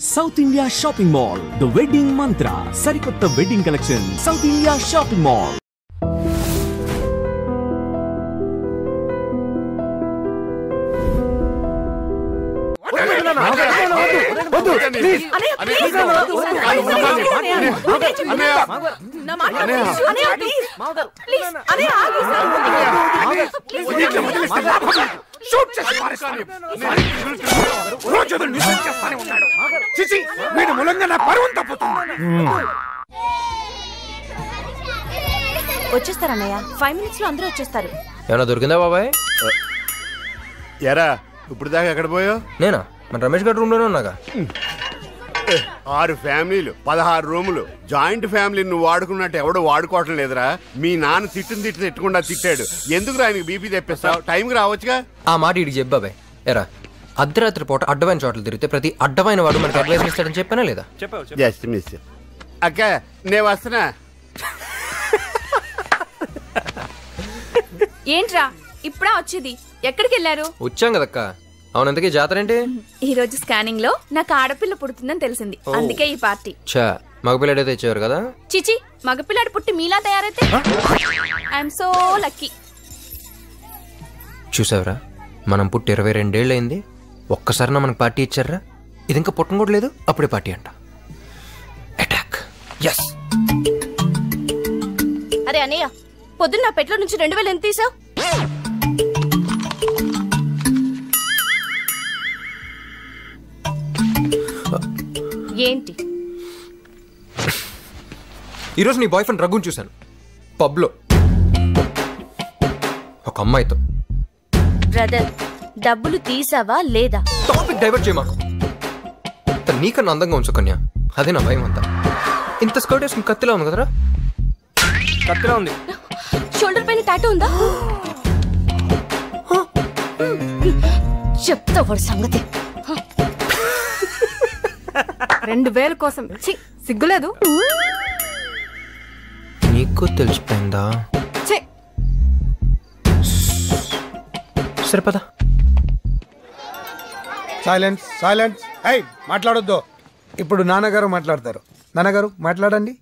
South India Shopping Mall, the wedding mantra. Sarikotta wedding collection. South India Shopping Mall. వచ్చేస్తారన్నయ్య 5 minutes లో అందరూ వచ్చేస్తారు. ఏమన్నా దొరికిందా బాబాయ్? ఎరా ఇప్పుడు దాకా ఎక్కడ పోయావు? నేనా మన రమేష్ గారి రూమ్ లోనే ఉన్నాగా. 6 ఫ్యామిలీలు 16 రూములు జాయింట్ ఫ్యామిలీ నువ్వు వాడుకున్నట్టు ఎవడో వాడుకోవటం లేదురా. మీ నాన్న తిట్టకుండా తిట్టాడు. ఎందుకు ఆయనకి బీపీ తెప్పిస్తావు? టైంకి రావచ్చుగా. ఆ మాట ఇడికి చెప్పు బాబాయ్. ఎరా అర్ధరాత్రి పూట అడ్డమైన చోట్ల తిరిగితే ప్రతి అడ్డమైన వాడు మనకి అడ్వైస్ ఇస్తాడని చెప్పానా లేదా? Just miss. అక్క నేను వస్తున్నా. ఏంట్రా ఇప్పుడా వచ్చేది? ఎక్కడికి వెళ్ళారు? వచ్చాం కదక్క. అవునంతకీ జాతర ఏంటి? ఈ రోజు స్కానింగ్ లో నాకు ఆడపిల్ల పుడుతుందని తెలిసింది, అందుకే ఈ పార్టీ. చా మగపిల్లడే తెచ్చేవారు కదా. చిచి, మగపిల్లాడు పుట్టి మీలా తయారైతే ఐఎమ్ సో లక్కీ. చూసావరా, మనం పుట్టి 22 ఏళ్ళు అయింది, ఒక్కసారినా మనకు పార్టీ ఇచ్చారా? ఇది ఇంకా పుట్టం కూడా లేదు, అప్పుడే పార్టీ అంట. అటాక్. ఎస్. అరే అన్నయ్య, పొద్దున్న నా పెట్లో నుంచి 2000 ఎంత తీసావు? ఏంటి? ఈరోజు నీ బాయ్ ఫ్రెండ్ రఘుని చూశాను పబ్లో ఒక అమ్మాయితో. బ్రదర్, డబ్బులు తీసావా లేదా? టాపిక్ డైవర్ట్ చేయ మాకు. నీకన్నా అందంగా ఉంచు కన్యా, అదే నా భయం అంతా. ఇంత స్కర్ట్ వేసుకుని కత్తిలా ఉంది కదరా. కత్తిలా ఉంది. షోల్డర్ పైన టాటూ ఉందా? చెప్తా వాడి సంగతి. 2000 కోసం సిగ్గులేదు? నీకు తెలిసిపోయిందా? సరిపదా. Silence silence. ఏయ్ మాట్లాడొద్దు. ఇప్పుడు నాన్నగారు మాట్లాడతారు. నాన్నగారు మాట్లాడండి.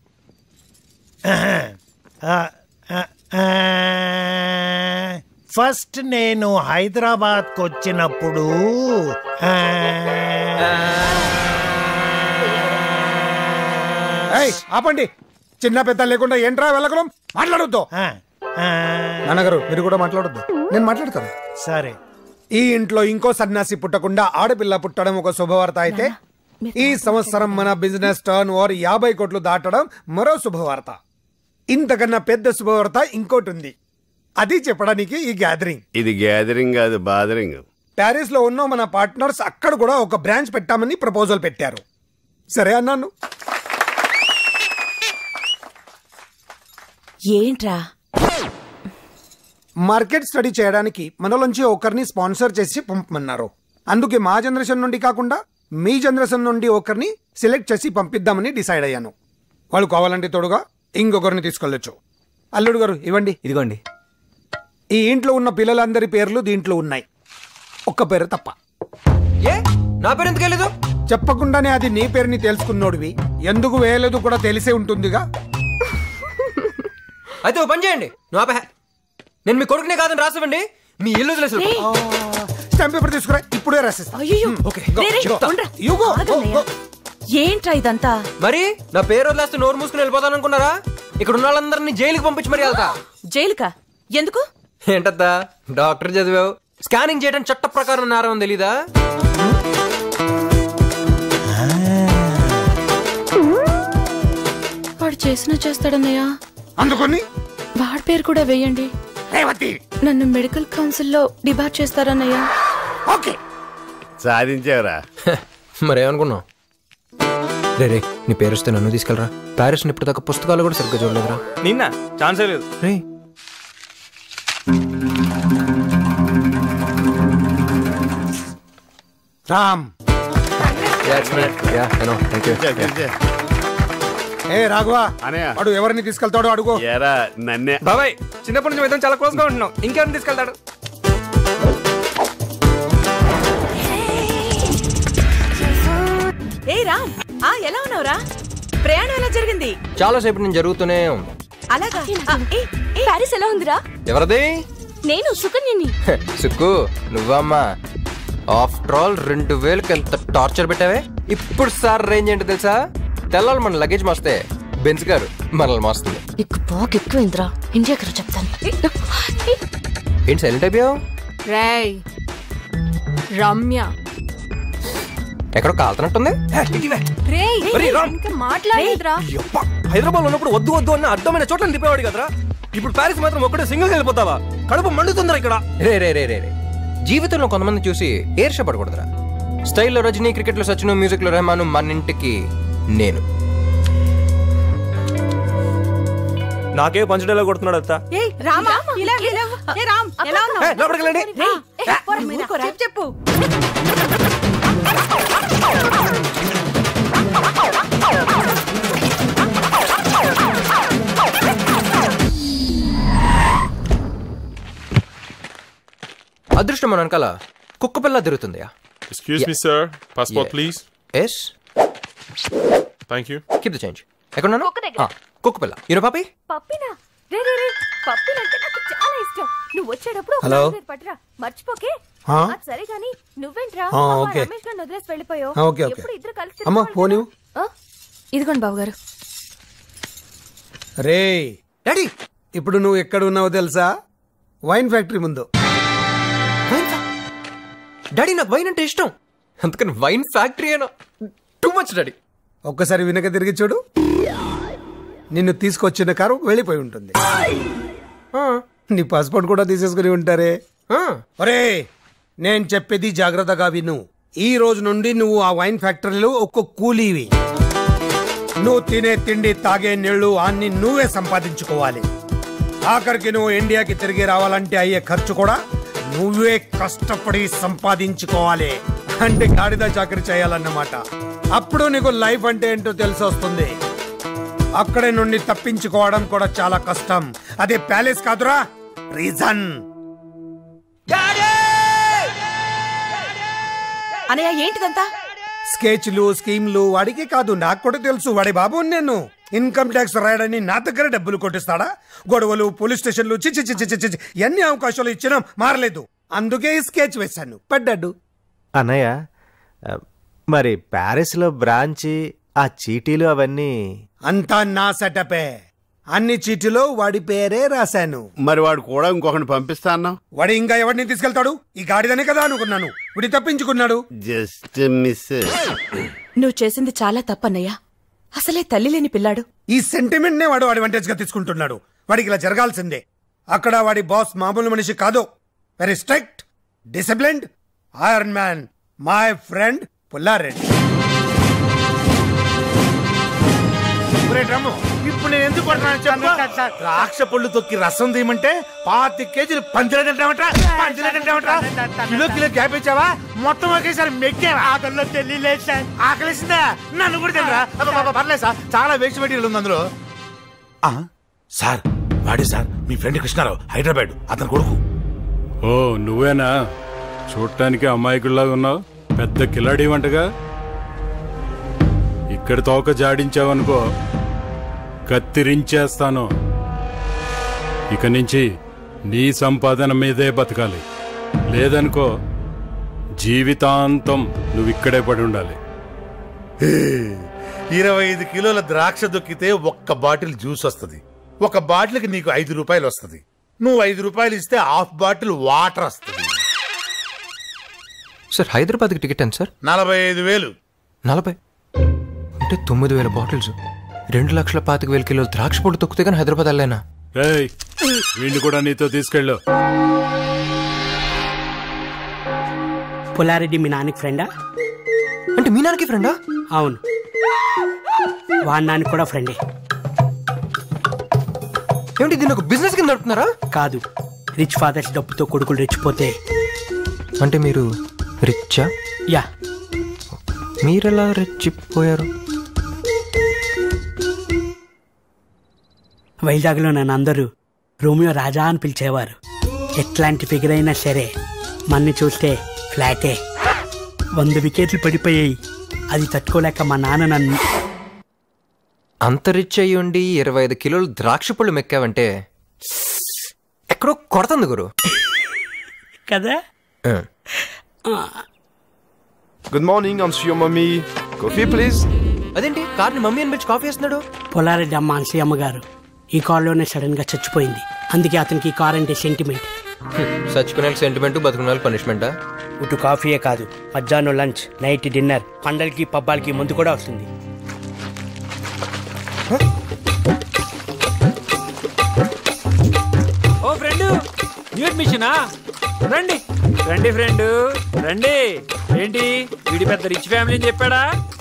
ఫస్ట్ నేను హైదరాబాద్కి వచ్చినప్పుడు ఆపండి. చిన్న పెద్ద లేకుండా ఏంట్రా వెళ్ళగలం? మాట్లాడొద్దు. నాన్నగారు మీరు కూడా మాట్లాడొద్దు, నేను మాట్లాడతాను. సరే. ఈ ఇంట్లో ఇంకో సన్యాసి పుట్టకుండా ఆడపిల్ల పుట్టడం ఒక శుభవార్త అయితే, ఈ సంవత్సరం మన బిజినెస్ టర్న్ ఓవర్ 50 కోట్లు దాటడం మరో శుభవార్త. ఇంతకన్నా పెద్ద శుభవార్త ఇంకోటి ఉంది, అది చెప్పడానికి ఈ గ్యాదరింగ్. ఇది గ్యాదరింగ్ కాదు, బాదరింగ్. ప్యారిస్ లో ఉన్న మన పార్ట్నర్స్ అక్కడ కూడా ఒక బ్రాంచ్ పెట్టామని ప్రపోజల్ పెట్టారు. సరే అన్నాను. ఏంట్రా? మార్కెట్ స్టడీ చేయడానికి మనలోంచి ఒకరిని స్పాన్సర్ చేసి పంపమన్నారు. అందుకే మా జనరేషన్ నుండి కాకుండా మీ జనరేషన్ నుండి ఒకరిని సెలెక్ట్ చేసి పంపిద్దామని డిసైడ్ అయ్యాను. వాళ్ళు కావాలంటే తోడుగా ఇంకొకరిని తీసుకెళ్ళొచ్చు. అల్లుడు గారు ఇవ్వండి. ఇదిగోండి. ఈ ఇంట్లో ఉన్న పిల్లలందరి పేర్లు దీంట్లో ఉన్నాయి, ఒక్క పేరు తప్ప. ఏ నా పేరు ఎందుకు వెళ్ళదు? చెప్పకుండానే అది నీ పేరుని తెలుసుకున్నోడివి, ఎందుకు వేయలేదు కూడా తెలిసే ఉంటుందిగా. అయితే ఓ పని చేయండి, నేను మీ కొడుకునే కాదని రాసివ్వండి. మీ ఇల్లు స్టాంప్ పేపర్ తీసుకురా, ఇప్పుడే రాసిస్తా. ఏంట్రా ఇదంతా? మరి నా పేరు వదిలేస్తే నోరు మూసుకుని వెళ్ళిపోతాను అనుకున్నారా? ఇక్కడ ఉన్న వాళ్ళందరినీ జైలుకి పంపించి మరి వెళ్తా. జైలుకా? ఎందుకు? ఏంటద్దా డాక్టర్ చదివావు, స్కానింగ్ చేయడం చట్ట ప్రకారం నేరం తెలీదా? వాడు చేసినా చేస్తాడన్నయ్య. అందుకని వాడి పేరు కూడా వేయండి. నన్ను మెడికల్ కౌన్సిల్లో డిబార్ చేస్తారన్నయ్య. ఓకే, సాధించావురా. మరేమనుకున్నావు? రే నీ పేరు వస్తే నన్ను తీసుకెళ్ళరా. ప్యారిస్ ఇప్పుడు దాకా పుస్తకాలు కూడా సరిగ్గా చూడలేదురా. నిన్న ఛాన్సే లేదు. రే రామ్. ఏ రాఘవా, అడు ఎవరిని తీసుకెళ్తాడో అడుగు. నన్నే. బాబాయ్ చిన్నప్పటి నుంచి మేము చాలా క్లోజ్ గా ఉంటున్నాం, ఇంకెవరిని తీసుకెళ్తాడు? ఏ రామ్, ఎలా ఉన్నావురా? ప్రయాణం ఎలా జరిగింది? చాలా సేపు నేను జరుగుతూనే ఉంది. అలాగా? ప్యారిస్ ఎలా ఉందిరా? ఎవరది? నేను సుకన్యని. సుక్కు నువ్వమ్మా. ఆఫ్టర్ ఆల్ 2000కి ఎంత టార్చర్ పెట్టావే. ఇప్పుడు సార్ రేంజ్ ఏంటో తెలుసా? తెల్లాలి మన లగేజ్ మోస్తే బెంచ్ గారు మనల్ని మోస్తుంది. ఎక్కువైందిరా, ఇండియాకి చెప్తాను. ఏంటి సైలెంట్ అయిపోయావు? రేయ్ రమ్య ఎక్కడో కాలుతున్నట్టుంది. మాట్లాడేదిరా. హైదరాబాద్ ఉన్నప్పుడు వద్దు వద్దు అన్న అర్థమైన చోట్ల తిప్పేవాడు కదరా. ఇప్పుడు ప్యారిస్ మాత్రం ఒక్కడే సింగిల్ వెళ్ళిపోతావా? కడుపు మండుతుందిరా ఇక్కడ. రే రే రే రే జీవితంలో కొంతమంది చూసి ఏర్ష పడకూడదురా. స్టైల్లో రజనీ, క్రికెట్ లో సచిన్, మ్యూజిక్ లో రెహమాన్, మన ఇంటికి నేను. నాకే పంచడేలా కొడుతున్నాడు అత్త. చెప్పు. అదృష్టం మన వెనకాల కుక్క పిల్ల తిరుగుతుంది. Excuse me, sir. Passport, please. Yes. Thank you. Keep the change. ఎక్కడున్నాను? కుక్క పిల్ల. యూనో పాపి? పప్పినా? రే రే రే, పప్పినంటే నాకు చాలా ఇష్టం. నువ్వు వచ్చేటప్పుడు హలో పట్రా, మర్చిపోకే. సరే గానీ నువ్వేంట్రా రమేష్ గారిని వదిలేసి వెళ్ళిపోయావు? ఎప్పుడు ఇద్దరు కలిసి అమ్మా ఫోన్ ఇవ్వు. ఇదిగోండి బాబు గారు. రే డాడీ, ఇప్పుడు నువ్వు ఎక్కడ ఉన్నావో తెలుసా? వైన్ ఫ్యాక్టరీ ముందు. డాడీ నాకు వైన్ అంటే ఇష్టం, అందుకని వైన్ ఫ్యాక్టరీ అయినా టూ మచ్ డాడీ. ఒక్కసారి వెనక తిరిగి చూడు, నిన్ను తీసుకొచ్చిన కారు వెళ్ళిపోయి ఉంటుంది. నీ పాస్పోర్ట్ కూడా తీసేసుకుని ఉంటారే. ఒరే నేను చెప్పేది జాగ్రత్తగా విను. ఈ రోజు నుండి నువ్వు ఆ వైన్ ఫ్యాక్టరీలో ఒక్క కూలీవి. నువ్వు తినే తిండి, తాగే నీళ్లు అన్ని నువ్వే సంపాదించుకోవాలి. ఆఖరికి నువ్వు ఇండియాకి తిరిగి రావాలంటే అయ్యే ఖర్చు కూడా నువ్వే కష్టపడి సంపాదించుకోవాలి. అంటే గాడిద చాకరీ చేయాలన్నమాట. అప్పుడు నీకు లైఫ్ అంటే ఏంటో తెలిసి వస్తుంది. అక్కడే నుండి తప్పించుకోవడం కూడా చాలా కష్టం. అదే ప్యాలెస్ కాదురా, ప్రిజన్. అనయ్య ఏంటిదంతా? స్కెచ్లు, స్కీమ్లు వాడికి కాదు, నాకు కూడా తెలుసు. వాడి బాబు నేను ఇన్కమ్ ట్యాక్స్ రాయడని నా దగ్గర డబ్బులు కొట్టిస్తాడా? గొడవలు, పోలీస్ స్టేషన్లు, చిచి చిచి చిచి ఎన్ని అవకాశాలు ఇచ్చినా మారలేదు. అందుకే ఈ స్కెచ్ వేశాను, పడ్డాడు. అన్నయ్య మరి ప్యారిస్ లో బ్రాంచ్, ఆ చీటీలు అవన్నీ అంతా నా సెటపే. అన్ని చీటీలో వాడి పేరే రాశాను. మరి వాడు కూడా ఇంకొకటి పంపిస్తా అన్నా? వాడు ఇంకా ఎవరిని తీసుకెళ్తాడు? ఈ గాడిదనే కదా అనుకున్నాను. వీడి తప్పించుకున్నాడు. Just miss. నువ్వు చేసింది చాలా తప్పన్నయ్యా. అసలే తల్లి లేని పిల్లాడు. ఈ సెంటిమెంట్ నే వాడు అడ్వాంటేజ్ గా తీసుకుంటున్నాడు. వాడికి ఇలా జరగాల్సిందే. అక్కడ వాడి బాస్ మామూలు మనిషి కాదు. Very strict, disciplined, iron man, my friend Pulla Reddy. ఇప్పుడు నేను ఎందుకు ద్రాక్ష పళ్ళు తొక్కి రసం తీయమంటే 25 కేజీలు పంచలేదంటావట కిలో కిలో గ్యాప్ ఇచ్చావా? మొత్తం ఒకేసారి మెక్కావా? ఆకలిలో తెలియలేదు సార్. ఆకలిసిందా? నన్ను కూడా తెలియరా? పర్లేదు సార్, చాలా వేస్ట్ మెటీరియల్ ఉంది అందులో. సార్ వాడే సార్, మీ ఫ్రెండ్ కృష్ణారావు, హైదరాబాద్, అతని కొడుకు. ఓ నువ్వేనా? చూడటానికి అమాయకుల్లాగా ఉన్నావు, పెద్ద కిలాడి వంటగా. ఇక్కడ తోక జాడించావనుకో, కత్తిరించేస్తాను. ఇక నుంచి నీ సంపాదన మీదే బతకాలి. లేదనుకో జీవితాంతం నువ్వు ఇక్కడే పడి ఉండాలి. 25 కిలోల ద్రాక్ష దొక్కితే 1 బాటిల్ జ్యూస్ వస్తుంది. 1 బాటిల్కి నీకు 5 రూపాయలు వస్తుంది. నువ్వు 5 రూపాయలు ఇస్తే 1/2 బాటిల్ వాటర్ వస్తుంది. సార్ హైదరాబాద్కి టికెట్ ఎంత సార్? 45,000. 40 అంటే 9,000 బాటిల్స్, 2,25,000 కిలోలు ద్రాక్ష పొడి తొక్కితే కానీ హైదరాబాద్ వెళ్ళలేనా? వీడిని కూడా నీతో తీసుకెళ్ళు. పుల్లారెడ్డి మీ నాన్నకి ఫ్రెండా? అంటే మీ నాన్నకి ఫ్రెండా? అవును, వాడి నాన్నకి కూడా ఫ్రెండే. ఏమిటి దీన్ని ఒక బిజినెస్ కింద నడుపుతున్నారా? కాదు, రిచ్ ఫాదర్స్ డబ్బుతో కొడుకులు రెచ్చిపోతే. అంటే మీరు రిచ్చా? యా. మీరెలా రెచ్చిపోయారు? వైజాగ్లో నన్ను అందరూ రోమియో రాజా అని పిలిచేవారు. ఎట్లాంటి ఫిగర్ అయినా సరే మన్ని చూస్తే ఫ్లాటే. 100 వికెట్లు పడిపోయాయి. అది తట్టుకోలేక మా నాన్న నన్ను అంతరిచ్ అయ్యి ఉండి 25 కిలోలు ద్రాక్ష పళ్ళు మెక్కావంటే ఎక్కడో కొడుతుంది గురు కదా. Good morning, I'm your mummy. Coffee please. అదేంటి కార్ని మమ్మీ అని పిలిచి కాఫీ వేస్తున్నాడు? పొలారెడ్డి అమ్మ అన్సీ అమ్మగారు ఈ కారులోనే సడన్ గా చచ్చిపోయింది. అందుకే అతనికి ఈ కార్ అంటే సెంటిమెంట్. చచ్చిపోయిన సెంటిమెంట్, బతుకున్న పనిష్మెంటా? ఇటు కాఫీయే కాదు, మధ్యాహ్నం లంచ్, నైట్ డిన్నర్, పండలకి పబ్బాలకి ముందు కూడా వస్తుంది. ఓ ఫ్రెండ్, న్యూ అడ్మిషనా? రండి రండి ఫ్రెండ్ రండి. ఏంటి వీడి పెద్ద రిచ్ ఫ్యామిలీ అని చెప్పాడా?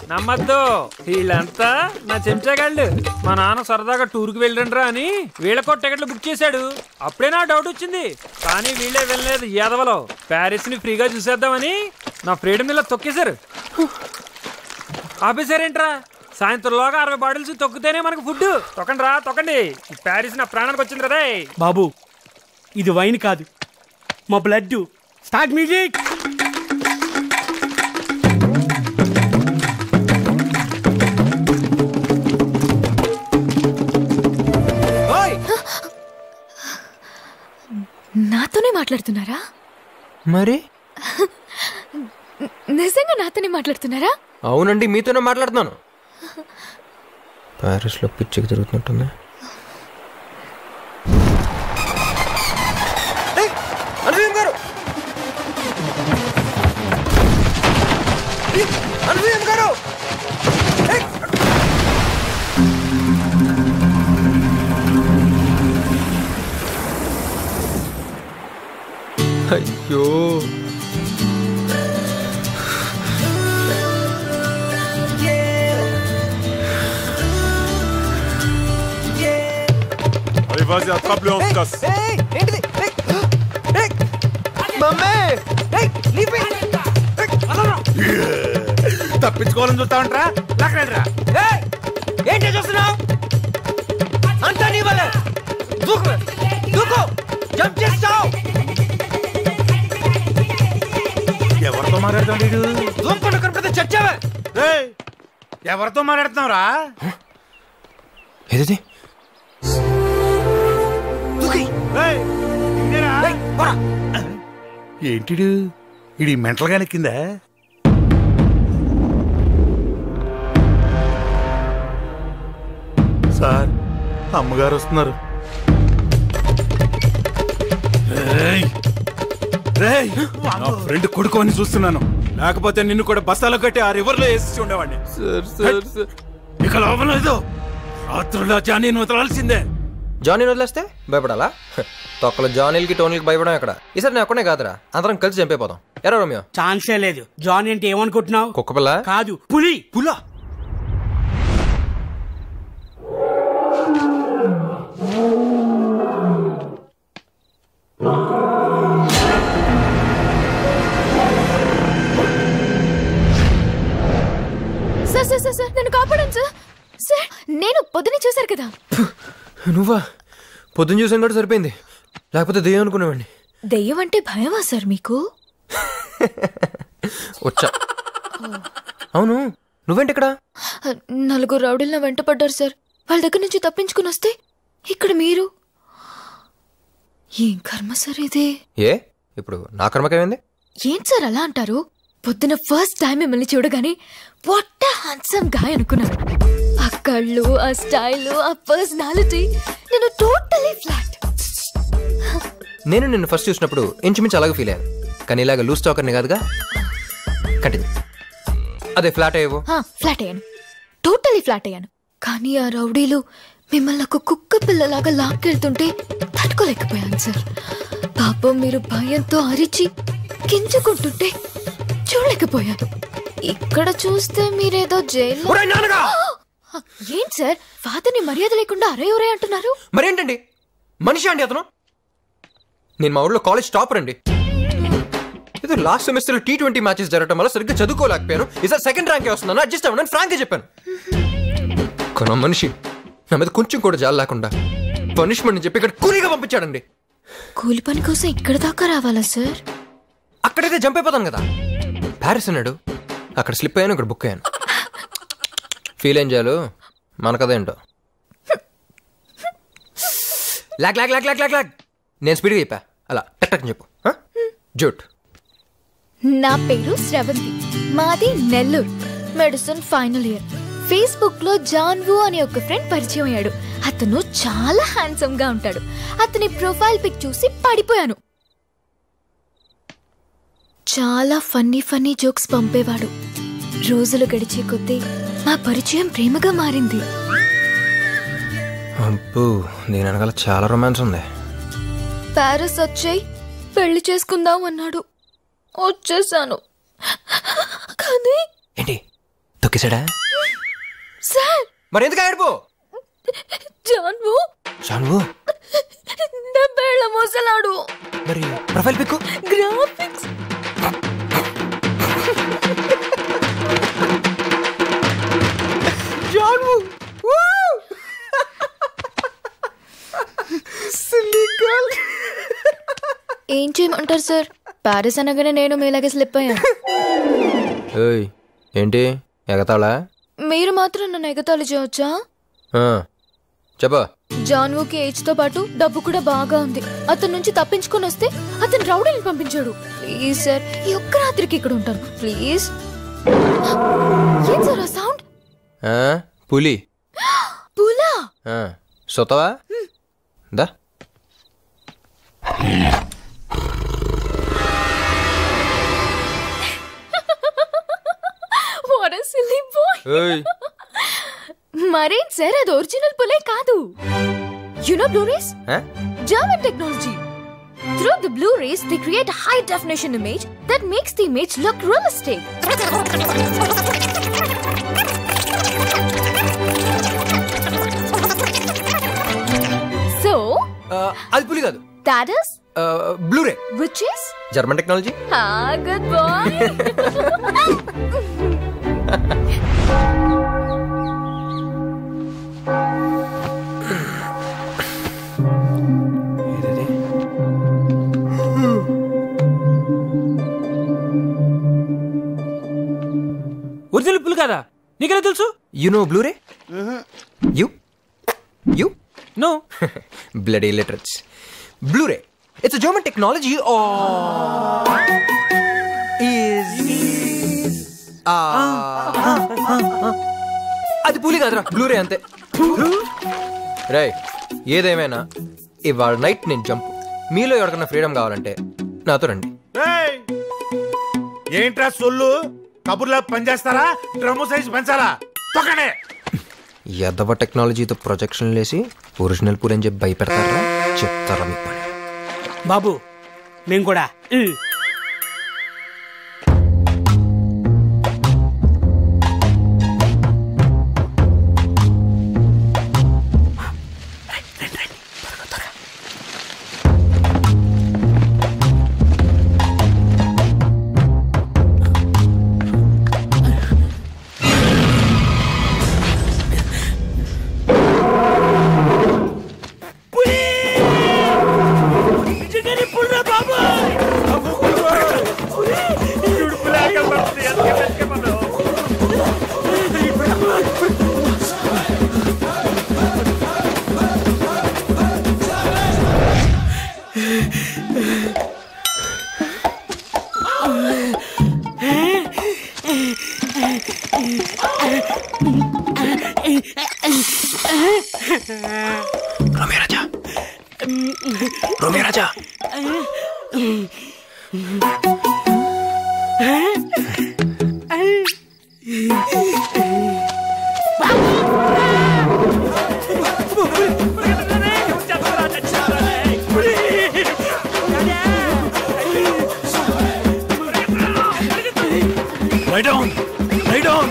నమ్మద్దు, వీళ్ళంతా నా చెంచాగాళ్ళు. మా నాన్న సరదాగా టూర్కి వెళ్ళండిరా అని వీళ్ళకో టికెట్లు బుక్ చేశాడు. అప్పుడే నా డౌట్ వచ్చింది, కానీ వీళ్ళే వెళ్ళలేదు. యాదవలో ప్యారిస్ ని ఫ్రీగా చూసేద్దామని నా ఫ్రీడమ్ ఇలా తొక్కేశారు. ఆపేశారేంట్రా? సాయంత్రంలోగా 60 బాటిల్స్ తొక్కితేనే మనకు ఫుడ్. తొక్కండి రా తొక్కండి. ఈ ప్యారిస్ నా ప్రాణానికి వచ్చింది కదా. బాబు, ఇది వైన్ కాదు, మా బ్లడ్. Start music. నాతోనే మాట్లాడుతున్నారా? మరి నిజంగా నాతోనే మాట్లాడుతున్నారా? అవునండి, మీతోనే మాట్లాడుతున్నాను. ప్యారిస్ లో పిచ్చికి తిరుగుతున్నట్టుంది. అయ్యో, vas-y, attrape-le en casse. తప్పించుకోవాలని చూస్తామంటారా? లాక్కలేదురా. ఏంటి చూస్తున్నావు? అంతా నీ వల్ల. దూకు దూకు, జంప్ చేస్తావు. ఎవరితో మాట్లాడుతాడు వీడు? దూకుండా కనపడితే చచ్చావే. ఎవరితో మాట్లాడుతున్నావురా? ఏది ఏంటిడు? ఇది మెంటల్ గా నెక్కిందా? సార్, అమ్మగారు వస్తున్నారు. నా ఫ్రెండ్ కొడుకు అని చూస్తున్నాను, లేకపోతే నిన్ను కూడా బస్తాలో కట్టి ఆ రివర్ లో వేసి ఉండేవాడిని. ఇక లోపల లేదు, రాత్రుల్లో జానీని వదలాల్సిందే. జానీని వదిలేస్తే భయపడాలా? తొక్కల జానీలకి టోనీలకి భయపడం ఎక్కడ? ఈసారి నేను ఒక్కనే కాదురా, అందరం కలిసి చంపేపోతాం. ఎరా రోమియో? ఛాన్సే లేదు. జానీ అంటే ఏమనుకుంటున్నావు? కుక్కపిల్ల కాదు, పులి. పులా? సార్ సార్ సార్ సార్ నన్ను కాపాడండి సార్. సార్, నేను పొద్దునే చూశారు కదా. నువ్వా? పొద్దున్న చూసాను కూడా సరిపోయింది, లేకపోతే దెయ్యం అనుకునేవాడిని. దెయ్యం అంటే భయమా సార్ మీకు? వచ్చా. అవును, నువ్వేంటి ఇక్కడ? 4 రౌడీలను వెంట పడ్డారు సార్. వాళ్ళ దగ్గర నుంచి తప్పించుకుని వస్తే ఇక్కడ మీరు. ఏం కర్మ సార్ ఇది? ఏ ఇప్పుడు నా కర్మకేమైంది? ఏంటి సార్ అలా అంటారు? పొద్దున ఫస్ట్ టైం మిమ్మల్ని చూడగానే వాట్ ఎ హ్యాండ్సమ్ గాయ్ అనుకున్నాను. ఆ కళ్ళు, ఆ స్టైల్, ఆ పర్సనాలిటీ, నేను టోటలీ ఫ్లాట్. నేను నిన్ను ఫస్ట్ చూసినప్పుడు ఇంచుమించు అలాగే ఫీల్ అయ్యాను, కానీ ఇలాగ లూజ్ టాకర్ని కాదుగా. కంటిన్యూ. అదే ఫ్లాట్ అయ్యేవో? ఫ్లాట్ అయ్యాను, టోటలీ ఫ్లాట్ అయ్యాను. కానీ ఆ రౌడీలు మిమ్మల్ని ఒక కుక్క పిల్లలాగా లాక్కెళ్తుంటే తట్టుకోలేకపోయాను సార్. పాపం మీరు భయంతో అరిచి గింజుకుంటుంటే చూడలేకపోయాను. ఇక్కడ చూస్తే మీరేదో జైలు. ఏంటి సార్, ఫాదర్ని మర్యాద లేకుండా అరే ఒరే అంటున్నారు? మరేంటండి, మనిషి అండి అతను. నేను మా ఊళ్ళో కాలేజ్ టాపర్ అండి. ఏదో లాస్ట్ సెమిస్టర్ T20 మ్యాచెస్ జరగడం వల్ల సరిగ్గా చదువుకోలేకపోయాను. ఈసారి సెకండ్ ర్యాంకే వస్తున్నాను, అడ్జస్ట్ అవ్వను ఫ్రాంక్ గా చెప్పాను. కొన మనిషి నా మీద కొంచెం కూడా జాలి లేకుండా పనిష్మెంట్ చెప్పి ఇక్కడ కూలీగా పంపించాడండి. కూలి పని కోసం ఇక్కడ దాకా రావాలా సార్? అక్కడైతే జంప్ అయిపోతాను కదా. ప్యారిస్ అన్నాడు, అక్కడ స్లిప్ అయ్యాను, ఇక్కడ బుక్ అయ్యాను. ఫీల్ ఏం చేయాలి మన కథ ఏంటో. Lock lock lock lock lock lock నేను స్పీడ్గా చెప్పా, అలా టక్ టక్ చెప్పు. జూట్. నా పేరు శ్రవంతి, మాది Nellore, medicine final year. Facebook లో జాన్వు అనే ఒక ఫ్రెండ్ పరిచయం అయ్యాడు. అతను చాలా హ్యాండ్సమ్ గా ఉంటాడు. అతని ప్రొఫైల్ పిక్ చూసి పడిపోయాను. చాలా ఫన్నీ ఫన్నీ జోక్స్ పంపేవాడు. రోజులు గడిచే కొద్దీ మా పరిచయం ప్రేమగా మారింది. అబ్బో, దీని వెనకాల చాలా రొమాన్స్ ఉంది. ప్యారిస్ వచ్చేయ్ పెళ్లి చేసుకుందాం అన్నాడు. వచ్చేసాను. కానీ ఏంటి తొక్కిసాడా? సార్ మరి ఎందుకు ఆడిపో? జాన్వు జాన్వు డబ్బేళ్ల మోసలాడు. మరి ప్రొఫైల్ పిక్ గ్రాఫిక్స్ జాన్వు. ఏం చేయమంటారు సార్? ప్యారిస్ అనగానే నేను మీలాగే స్లిప్ అయ్యాను. ఏంటి ఎగతాళా? మీరు మాత్రం నన్ను ఎగతాళి చేయవచ్చా? చెప్పా. జాన్వుకి ఏజ్ తో పాటు డబ్బు కూడా బాగా ఉంది. అతని నుంచి తప్పించుకొని వస్తే అతను రౌడీని పంపించాడు. ప్లీజ్ సార్, ఈ ఒక్క రాత్రికి ఇక్కడ ఉంటాను ప్లీజ్. ఏం సార్ ఆ సౌండ్? పులి. పులా? సొతవా దా. What a silly boy. మరేం సార్, అది ఒరిజినల్ పులే కాదు. You know Blu-rays? German technology. Through the Blu-rays, they create a high definition image that makes the image look realistic. So, అది పులి కాదు. that is Blu-ray. Which is German technology. Good boy. Original పులి కదా, నీకెలా తెలుసు? You know Blu-ray? You? No. Bloody illiterates. Blu-ray. It's a German technology or is అది పులి కాదురా, Blu-ray అంతే. రేయ్, ఏదేమైనా ఇవాళ నైట్ నేను జంప్. మీలో ఎవరికన్నా ఫ్రీడమ్ కావాలంటే నాతో రండి. ఏంట్రా సొల్లు? కబుర్లా పనిచేస్తారా? డ్రమ్ము సైజ్ పెంచాలా? తొక్కనే. ఎదవ టెక్నాలజీతో ప్రొజెక్షన్ లేసి ఒరిజినల్ పూరి అని చెప్పి భయపెడతారా? చెప్తారా మీ పని? బాబు నేను కూడా रोमियो राजा Lie down! Lie down!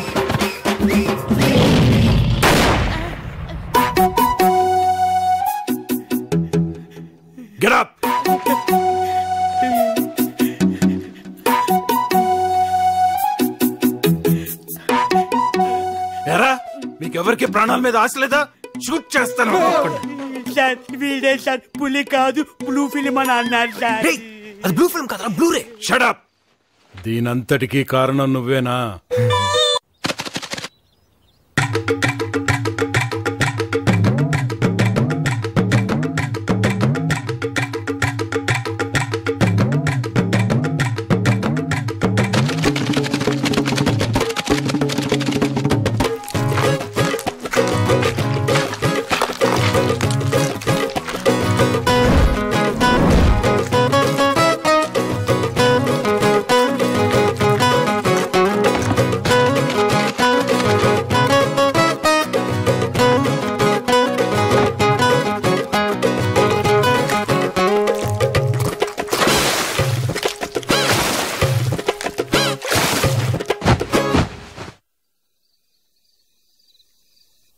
Get up! ఎరా మీకెవరికి ప్రాణాల మీద ఆశ లేదా? షూట్ చేస్తాను. సార్ వీడే సార్, పులి కాదు బ్లూ ఫిల్మ్ అని అన్నారు సార్. అది బ్లూ ఫిల్మ్ కాదురా, బ్లూ రే. Shut up. దీనంతటికీ కారణం నువ్వేనా?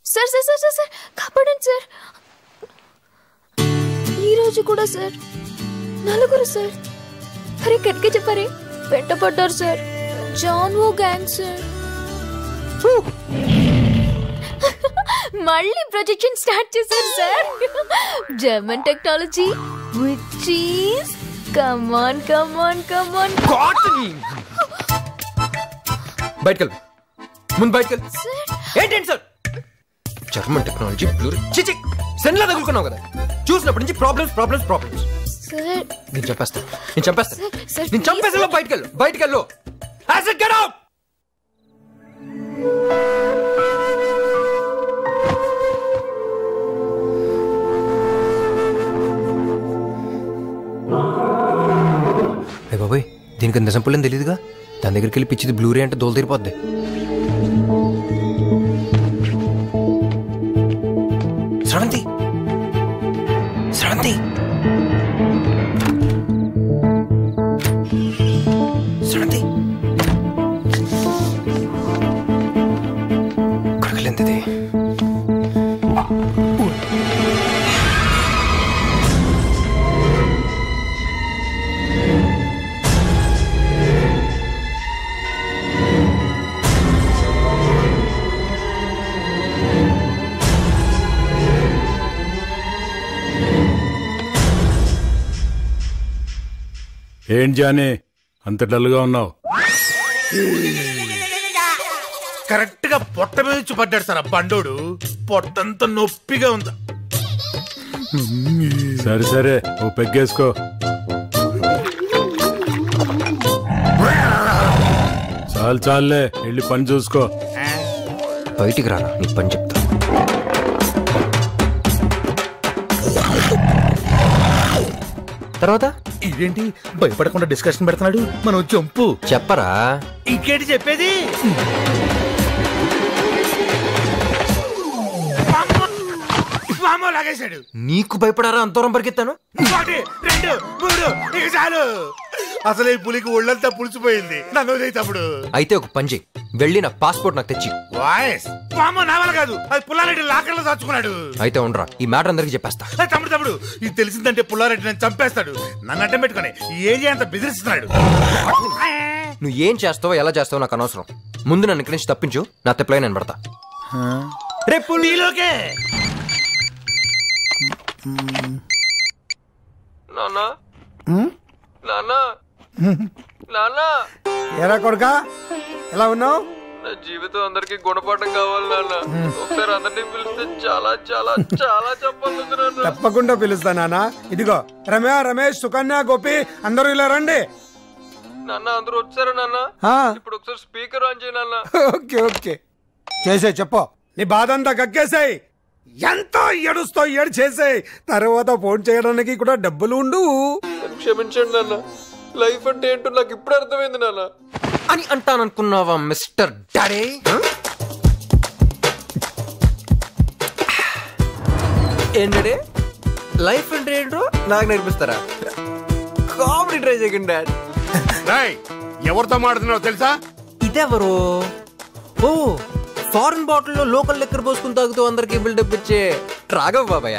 సార్ సార్ సార్ సార్ కాపాడండి సార్. ఈ రోజు కూడా సార్ నలుగురు సార్. అరే గట్టిగా చెప్పారే, వెంటపడ్డారు సార్. జాన్వో గ్యాంగ్ సార్. మళ్ళీ ప్రొజెక్షన్ స్టార్ట్ చేశారు sir. German technology which is come on come on come on. బయటకెళ్ళు, ముందు బయటకెళ్ళు. ఏంటండి సార్ జర్మన్ టెక్నాలజీ బ్లూ చిచి సెన్లా తగులుకున్నావు కదా, చూసినప్పటి నుంచి ప్రాబ్లమ్స్ ప్రాబ్లమ్స్ ప్రాబ్లమ్స్. నేను చంపేస్తా నేను చంపేస్తా. బయటకెళ్ళు బయటకెళ్ళు. Get out! అయ్య బాబాయ్, దీనికి నిజం పుల్లని తెలియదుగా. దాని దగ్గరికి వెళ్ళి పిచ్చిది బ్లూరే అంటే దోలు తీరిపోద్ది. శ్రవంతి శ్రవంతి శ్రవంతి కడగలేంది. ఏం జానే అంత డల్గా ఉన్నావు? కరెక్ట్ గా పొట్ట మీద నుంచి పడ్డాడు సార్ ఆ బండోడు. పొట్టంతా నొప్పిగా ఉంది. సరే సరే, ఓ పెగ్గేసుకో. చాలు చాలులే, వెళ్ళి పని చూసుకో. బయటికి రానా, నీ పని చెప్తా. తర్వాత ఇదేంటి భయపడకుండా డిస్కషన్ పెడుతున్నాడు? మనం చంపు చెప్పరా. ఇంకేంటి చెప్పేది? లాగేశాడు. నీకు భయపడారా అంతరం పరిగెత్తాను? 1 2 3 ఇక చాలు. అసలు ఈ పులికి ఒళ్ళంతా పులిసిపోయింది. నన్ను తమ్ముడు. అయితే ఒక పని చెయ్యి, వెళ్ళి నా పాస్పోర్ట్ నాకు తెచ్చి. వాయిస్ నా వల్ల కాదు, అది పుల్లారెడ్డి లాకర్లో దాచుకున్నాడు. అయితే ఉండరా, ఈ మ్యాటర్ అందరికి చెప్పేస్తా. తమ్ముడు ఇది తెలిసిందంటే పుల్లారెడ్డి నన్ను చంపేస్తాడు. నన్ను అడ్డం పెట్టుకుని ఏం చేయంత బెదిరిస్తున్నాడు. నువ్వు ఏం చేస్తావో ఎలా చేస్తావో నాకు అనవసరం. ముందు నన్ను ఇక్కడి నుంచి తప్పించు, నా తెప్పలే నేను పడతా. రేపు నీలోకే నాన్నా నాన్నా నాన్నా. ఎరా కొడుకా, ఎలా ఉన్నావు? నా జీవితం అందరికి గుణపాఠం కావాలి నాన్న. ఒకసారి అందరినీ పిలిస్తే చాలా చాలా చాలా చెప్పాలి నాన్న. తప్పకుండా పిలుస్తా నాన్న. ఇదిగో రమ్య, రమేష్, సుకన్య, గోపి అందరూ ఇలా రండి. నాన్న అందరూ వచ్చారా నాన్న? ఇప్పుడు ఒకసారి స్పీకర్ ఆన్ చేయి నాన్న. ఓకే ఓకే చేసే, చెప్పు నీ బాధ అంతా కక్కేసాయి. ఎంతో ఏడుస్తో ఏడు చేసాయి. తర్వాత ఫోన్ చేయడానికి కూడా డబ్బులు ఉండు. క్షమించండి నాన్న, లైఫ్ అంటే ఏంటో నాకు ఇప్పుడు అర్థమైంది నాన్న. అని అంటాననుకున్నావా మిస్టర్ డాడీ? ఏంటంటే లైఫ్ అంటే ఏంటో నాకు నేర్పిస్తారా? కామెడీ ట్రై చేయకండి డాడ్. ఎవరితో మాడుతున్నావు తెలుసా? ఇదెవరు? ఓ, ఫారెన్ బాటిల్లో లోకల్ లెక్కర్ పోసుకుని తాగుతూ అందరికి బిల్డప్ ఇచ్చే రాఘవ్ బాబాయ్.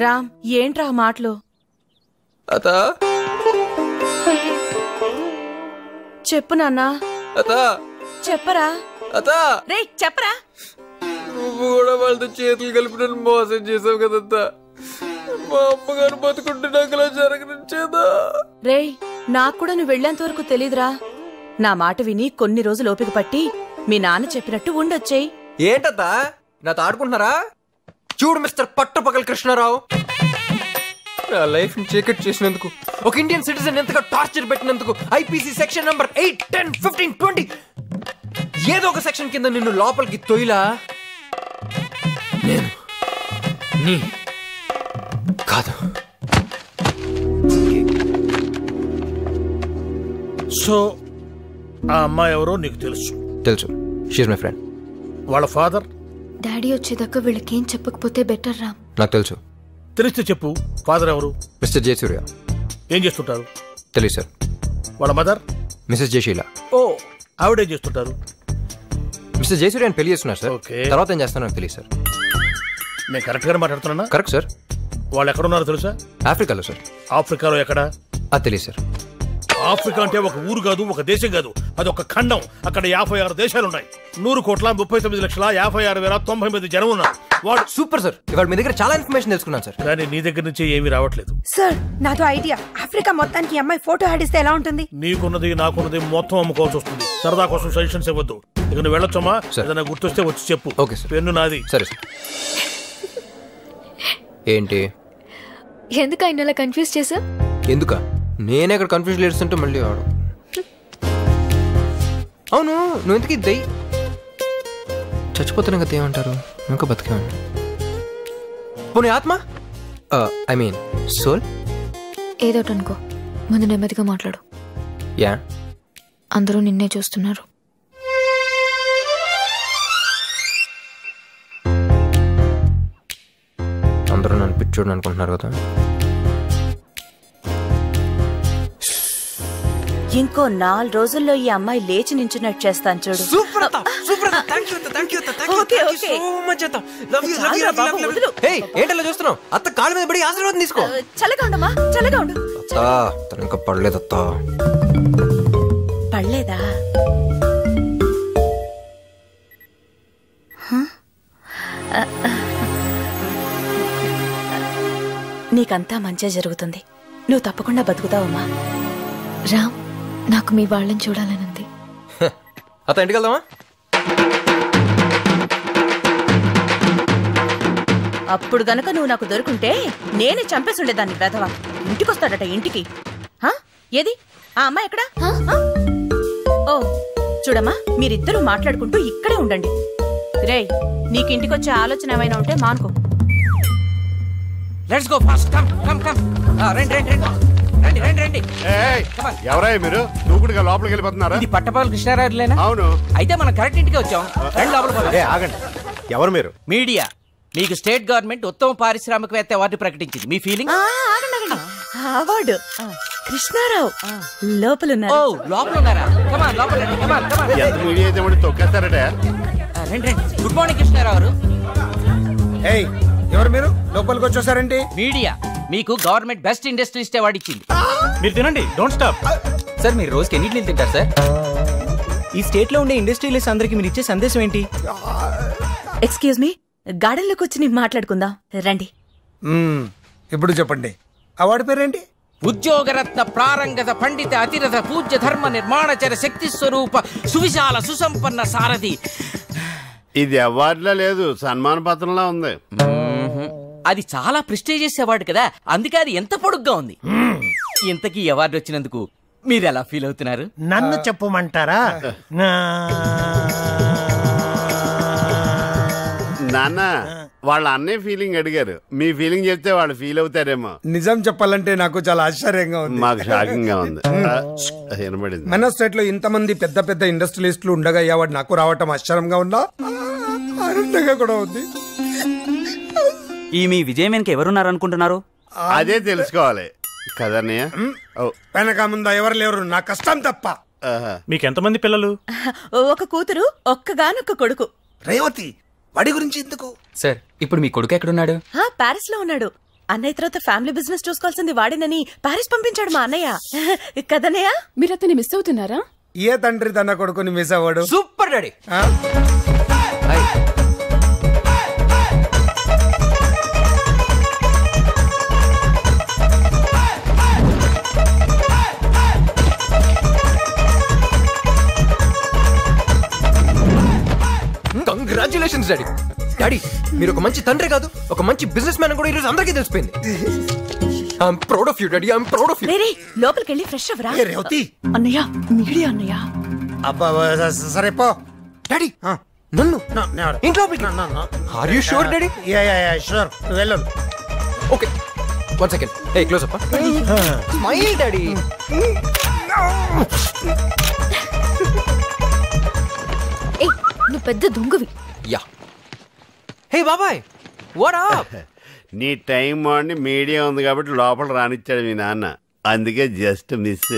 రామ్, ఏంట్రా మాటలు? అత చెప్పు నాన్నా. అత చెప్పరా. అత రే చెప్పరా. నువ్వు కూడా వాళ్ళతో చేతులు కలిపి నన్ను మోసం చేసావు కదంతా. మా అమ్మగారు బతుకుంటే నాకు ఇలా జరగనిచ్చేదా? రే నాకు కూడా నువ్వు వెళ్లేంత వరకు తెలీదురా. నా మాట విని కొన్ని రోజులు ఓపిక పట్టి మీ నాన్న చెప్పినట్టు ఉండొచ్చేయి. ఏంటత్తా నాతో ఆడుకుంటున్నారా? చూడు మిస్టర్ పట్టపగల్ కృష్ణారావు, నా లైఫ్ ని చీకట్ చేసినందుకు, ఒక ఇండియన్ సిటిజన్ ఎంతగా టార్చర్ పెట్టినందుకు ఐపీసీ సెక్షన్ నంబర్ 8, 10, 15, 20 ఏదో ఒక సెక్షన్ కింద నిన్ను లోపలికి తొయిలా నేను నీ కాదు. సో ఆ అమ్మాయి ఎవరో నీకు తెలుసు? తెలుసు. She's my friend. వాళ్ళ ఫాదర్? డాడీ వచ్చేదాకా వీళ్ళకేం చెప్పకపోతే బెటర్ రామ్. నాకు తెలుసు. తెలిస్తే చెప్పు. ఫాదర్ ఎవరు? మిస్టర్ జయసూర్య. ఏం చేస్తుంటారు? తెలియదు సార్. వాళ్ళ మదర్? మిసెస్ జయశీల. ఓ, ఆవిడేం చేస్తుంటారు? మిస్టర్ జయసూర్య పెళ్లి చేస్తున్నారు సార్. ఓకే. తర్వాత ఏం చేస్తానో నాకు తెలియదు సార్. నేను కరెక్ట్ గానే మాట్లాడుతున్నా? Correct sir. వాళ్ళు ఎక్కడున్నారో తెలుసా? ఆఫ్రికాలో సార్. ఆఫ్రికాలో ఎక్కడ? అది తెలియదు సార్. ఆఫ్రికా అంటే ఒక ఊరు కాదు, ఒక దేశం కాదు, అది ఒక ఖండం. అక్కడ 56 దేశాలున్నాయి. 100,39,56,059 జనం ఉన్నారు. వాడు సూపర్ సార్. ఇవాళ మీ దగ్గర చాలా ఇన్ఫర్మేషన్ తెలుసుకున్నాను సార్. కానీ నీ దగ్గర నుంచి ఏమీ రావట్లేదు. సార్ నాతో ఐడియా. ఆఫ్రికా మొత్తానికి అమ్మాయి ఫోటో ఆడిస్తే ఎలా ఉంటుంది? నీకున్నది నాకున్నది మొత్తం అమ్ముకోవాల్సి వస్తుంది. సరదా కోసం సజెషన్స్ ఇవ్వద్దు. ఇక నువ్వు వెళ్ళొచ్చమ్మా. ఏదైనా గుర్తొస్తే వచ్చి చెప్పు. Okay sir. పెన్ను నాది. సరే సార్. ఏంటి ఎందుకు ఆయన అలా కన్ఫ్యూజ్ చేసా? ఎందుక నేనే అక్కడ కన్ఫ్యూజ్ లేస్తుంటే మళ్ళీ ఆడు. అవును, నువ్వు ఎందుకు ఇది చచ్చిపోతున్నా కదా ఏమంటారు? ఇంకా బతికేవాడిని. పోనీ ఆత్మ, ఐ మీన్ సోల్. ఏదోటి అనుకో, ముందు నెమ్మదిగా మాట్లాడు. యా, అందరూ నిన్నే చూస్తున్నారు. అందరూ నన్ను పిచ్చోడు అనుకుంటున్నారు కదా. ఇంకో 4 రోజుల్లో ఈ అమ్మాయి లేచి నించున్నట్టు చేస్తాను చూడు. ఏంటలా చూస్తున్నావు? అత్త కాళ్ళ మీద పడి ఆశీర్వాదం తీసుకో. చల్లగా ఉండమ్మా, చల్లగా ఉండు. తను ఇంకా పడలేదు. పడలేదా? నీకంతా మంచిగా జరుగుతుంది. నువ్వు తప్పకుండా బతుకుతావమ్మా. రామ్, నాకు మీ వాళ్ళని చూడాలనుంది. అత్త ఇంటికి వెళ్దామా? అప్పుడు గనక నువ్వు నాకు దొరుకుంటే నేనే చంపేసి ఉండేదాన్ని. వెధవా ఇంటికొస్తాడట. ఇంటికి ఏది ఆ అమ్మాయి ఎక్కడా? ఓ చూడమ్మా, మీరిద్దరూ మాట్లాడుకుంటూ ఇక్కడే ఉండండి. రేయ్, నీకు ఇంటికొచ్చే ఆలోచన ఏమైనా ఉంటే మానుకో. Let's go fast. Come come come. రండి రండి రండి రండి రండి రండి. ఎవరై మీరు? దూకుడుగా లోపలికి వెళ్ళిపోతున్నారా? ఇది పట్టపగల్ కృష్ణారావులేనా? అవును. అయితే మనం కరెక్ట్ ఇంటికి వచ్చాం. రండి లోపలికి. ఆగండి, ఎవరు మీరు? మీడియా. మీకు స్టేట్ గవర్నమెంట్ ఉత్తమ పారిశ్రామికవేత్త అవార్డు ప్రకటించింది. మీ ఫీలింగ్? అవార్డు కృష్ణారావు లోపలున్నారు. ఓ లోపల ఉన్నారా? కమాన్ లోపల రండి. కమాన్ కమాన్. మీడియా అయితే తొక్కేస్తారట. రండి రండి. గుడ్ మార్నింగ్ కృష్ణారావు గారు. ఏయ్, ఎవరు మీరు? లోపలికి వచ్చేసారండి. మీడియా మీకు గవర్నమెంట్ బెస్ట్ ఇండస్ట్రియలిస్ట్ అవార్డు ఇచ్చింది. మీరు తినండి, డోంట్ స్టాప్. సార్ మీరు రోజుకి ఎన్ని ఇడ్లీలు తింటారు సార్? ఈ స్టేట్ లో ఉండే ఇండస్ట్రియలిస్ట్ అందరికి మీరు ఇచ్చే సందేశం ఏంటి? ఎక్స్క్యూజ్ మీ, గార్డెన్ లోకి వచ్చి నేను మాట్లాడుకుందాం రండి. ఇప్పుడు చెప్పండి, అవార్డు పేరేంటి? ఉద్యోగరత్న ప్రారంగత పండిత అతిరథ పూజ్య ధర్మ నిర్మాణచర శక్తి స్వరూప సువిశాల సుసంపన్న సారథి. ఇది అవార్డులా లేదు, సన్మాన పత్రంలా ఉంది. అది చాలా ప్రెస్టీజియస్ అవార్డు కదా, అందుకే అది ఎంత పొడుగ్గా ఉంది. ఇంతకీ అవార్డు వచ్చినందుకు మీరు ఎలా ఫీల్ అవుతున్నారు? నన్ను చెప్పమంటారా? నాన్న, వాళ్ళ అన్నే ఫీలింగ్ అడిగారు. మీ ఫీలింగ్ చెప్తే వాళ్ళు ఫీల్ అవుతారేమో. నిజం చెప్పాలంటే నాకు చాలా ఆశ్చర్యంగా ఉంది. మాకు షాకింగ్ గా ఉంది. వినబడింది. మన స్టేట్ లో ఇంతమంది పెద్ద పెద్ద ఇండస్ట్రియలిస్టులు ఉండగా అవార్డు నాకు రావటం ఆశ్చర్యంగా ఉందా? ఆనందంగా కూడా ఉంది. ఈ మీ విజయం వెనక ఎవరున్నారు అనుకుంటున్నారు? అదే తెలుసుకోవాలి కదన్నయ్య. వెనక ముందా ఎవరు లేరు, నా కష్టం తప్ప. మీకెంతమంది పిల్లలు? ఒక కూతురు, ఒక్కగానొక్క కొడుకు. రేవతి, వాడి గురించి ఎందుకు? సార్, ఇప్పుడు మీ కొడుకు ఎక్కడున్నాడు? పారిస్ లో ఉన్నాడు. అన్నయ్య తర్వాత ఫ్యామిలీ బిజినెస్ చూసుకోవాల్సింది వాడినని పారిస్ పంపించాడు మా అన్నయ్య. కదన్నయ్య, మీరు అతన్ని మిస్ అవుతున్నారా? ఏ తండ్రి తన కొడుకుని మిస్ అవ్వడు? Super daddy. Congratulations daddy. Daddy మీరు ఒక మంచి తండ్రి కాదు, ఒక మంచి బిజినెస్ మ్యాన్ కూడా ఈరోజు అందరికీ తెలిసిపోయింది. I'm proud of you daddy, I'm proud of you. లోపలికి వెళ్ళి ఫ్రెష్ అవ్వరా. అన్నయ్య మీడియా అన్నయ్య. అబ్బా సరే పో డాడీ. నన్ను ఇంట్లో are you sure daddy? Sure వెళ్ళు. Okay 1 second. A close up. Smile daddy. నువ్వు పెద్ద దొంగవి. యా. హే బాబాయ్ వాట్ అప్? నీ టైం బాగుండి మీడియా ఉంది కాబట్టి లోపల రానిచ్చాడు మీ నాన్న, అందుకే జస్ట్ మిస్.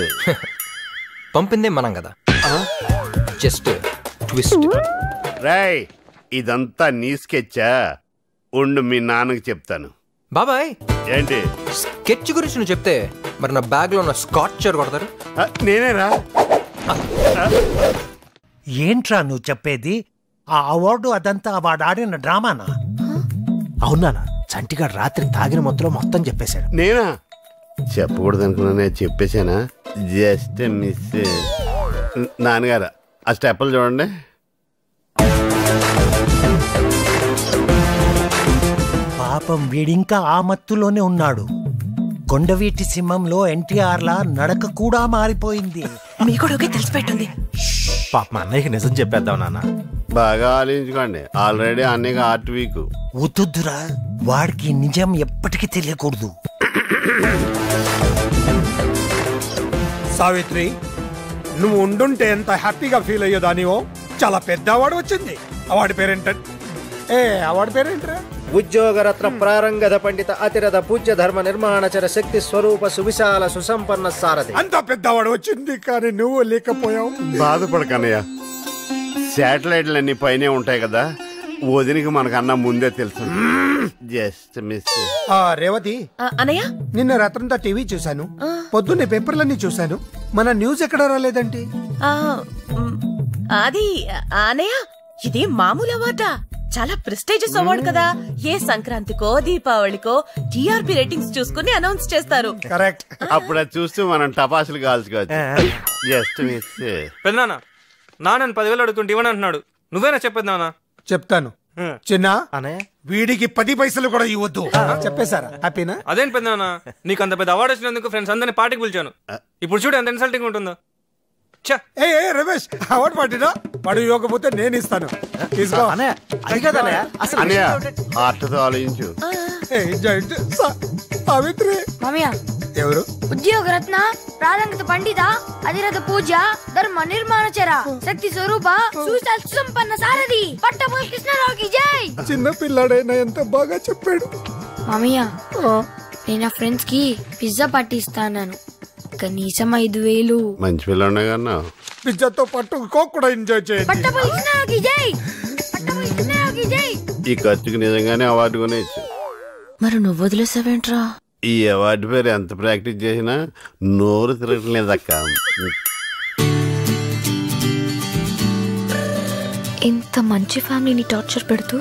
పంపిందే మనం కదా, జస్ట్ ట్విస్ట్. రాయ్ ఇదంతా నీ స్కెచ్చా? ఉండు మీ నాన్నకి చెప్తాను. బాబాయ్ ఏంటి స్కెచ్ గురించి నువ్వు చెప్తే మరి నా బ్యాగ్ లో ఉన్న స్కాచర్ కొడతారు. నేనేరా? ఏంట్రా నువ్వు చెప్పేది? ఆ అవార్డు అదంతా వాడు ఆడిన డ్రామానా? అవునా? చంటిగాడు రాత్రి తాగిన మొత్తం చెప్పేశాడు. నేనా? చెప్పకూడదు అనుకున్నా, చెప్పేశానా? Just miss. నాన్నగారు ఆ స్టెప్పులు చూడండి. పాపం వీడింకా ఆ మత్తులోనే ఉన్నాడు. కొండవీటి సింహంలో ఎన్టీఆర్ లా నడక కూడా మారిపోయింది. మీ కూడా తెలిసిపెట్టుంది. పాప మా అన్నయ్యకి నిజం చెప్పేద్దాం నాన్న. బాగా ఆలోచించుకోండి, ఆల్రెడీ అన్నయ్య ఆర్ట్ వీక్. వద్దురా, వాడికి నిజం ఎప్పటికీ తెలియకూడదు. సావిత్రి నువ్వు ఉండుంటే ఎంత హ్యాపీగా ఫీల్ అయ్యేదానివో. చాలా పెద్ద అవార్డు వచ్చింది. అవార్డు పేరేంట? అవార్డు పేరేంటరా? ఉద్యోగరత్న ప్రారంగధ పండిత అతిరథ పూజ్య ధర్మ నిర్మాణచర శక్తి స్వరూప సువిశాల సుసంపన్న సారథి. అంత పెద్ద అవార్డు వచ్చింది కానీ నువ్వు లేకపోయావు. బాధపడకన్నయ్య, శాటిలైట్లన్నీ పైనే ఉంటాయి కదా, వదినికి మనకన్నా ముందే తెలుసు. Just miss. రేవతి అన్నయ్య, నిన్న రాత్రంతా టీవీ చూశాను, పొద్దున్నే పేపర్లన్నీ చూశాను. మన న్యూస్ ఎక్కడ రాలేదంటే? అది అన్నయ్య, ఇది మామూలు అవార్డా? చాలా ప్రెస్టీజియస్ అవార్డు కదా. ఏ సంక్రాంతికో దీపావళికో టీఆర్పీ రేటింగ్స్ చూసుకుని అనౌన్స్ చేస్తారు. కరెక్ట్. అప్పుడు అది చూస్తూ మనం టపాసులు కాల్చుకోవచ్చు. Just miss. పెద్దనాన్న నాన్న 10,000 అడుగుతుంటే ఇవ్వని అంటున్నాడు, నువ్వేనా చెప్పేది నాన్న? చెప్తాను చిన్న, వీడికి 10 పైసలు కూడా ఇవ్వద్దు. చెప్పేశారా? హ్యాపీనా? అదేంటి పెద్దనాన్న, నీకు అంత పెద్ద అవార్డు వచ్చినందుకు ఫ్రెండ్స్ అందరినీ పార్టీకి పిలిచాను. ఇప్పుడు చూడు ఎంత ఇన్సల్టింగ్ ఉంటుందో. రమేష్ అవార్డు పార్టీనా? వాడు ఇవ్వకపోతే నేను ఇస్తాను. తీసుకో. ఆర్ట్తో ఆలోచించు. సావిత్రి మామయ్య ఎవరు? ఉద్యోగరత్న ప్రారంగత పండిత అధిరథ పూజ ధర్మ నిర్మాణచర శక్తి స్వరూప సుసంపన్న సారథి పట్టపుల్ కృష్ణారావుకి జై. చిన్న పిల్లాడైనా ఎంత బాగా చెప్పాడు. మామయ్య నేను ఆ ఫ్రెండ్స్ కి పిజ్జా పార్టీ ఇస్తాను, కనీసం 5,000. మంచి పిల్లనే కన్నా. పిజ్జాతో పాటు కోక్ కూడా ఎంజాయ్ చేయండి. పట్టపుల్ కృష్ణారావుకి జై, పట్టపుల్ కృష్ణారావుకి జై. ఈ ఖర్చుకి నిజంగానే అవార్డు కొనేచ్చు. మరి నువ్వు వదిలేసావేంట్రా? ఈ అవార్డు పేరు ఎంత ప్రాక్టీస్ చేసినా నోరు తిరగట్లేదక్క. ఇంత మంచి ఫ్యామిలీని టార్చర్ పెడుతూ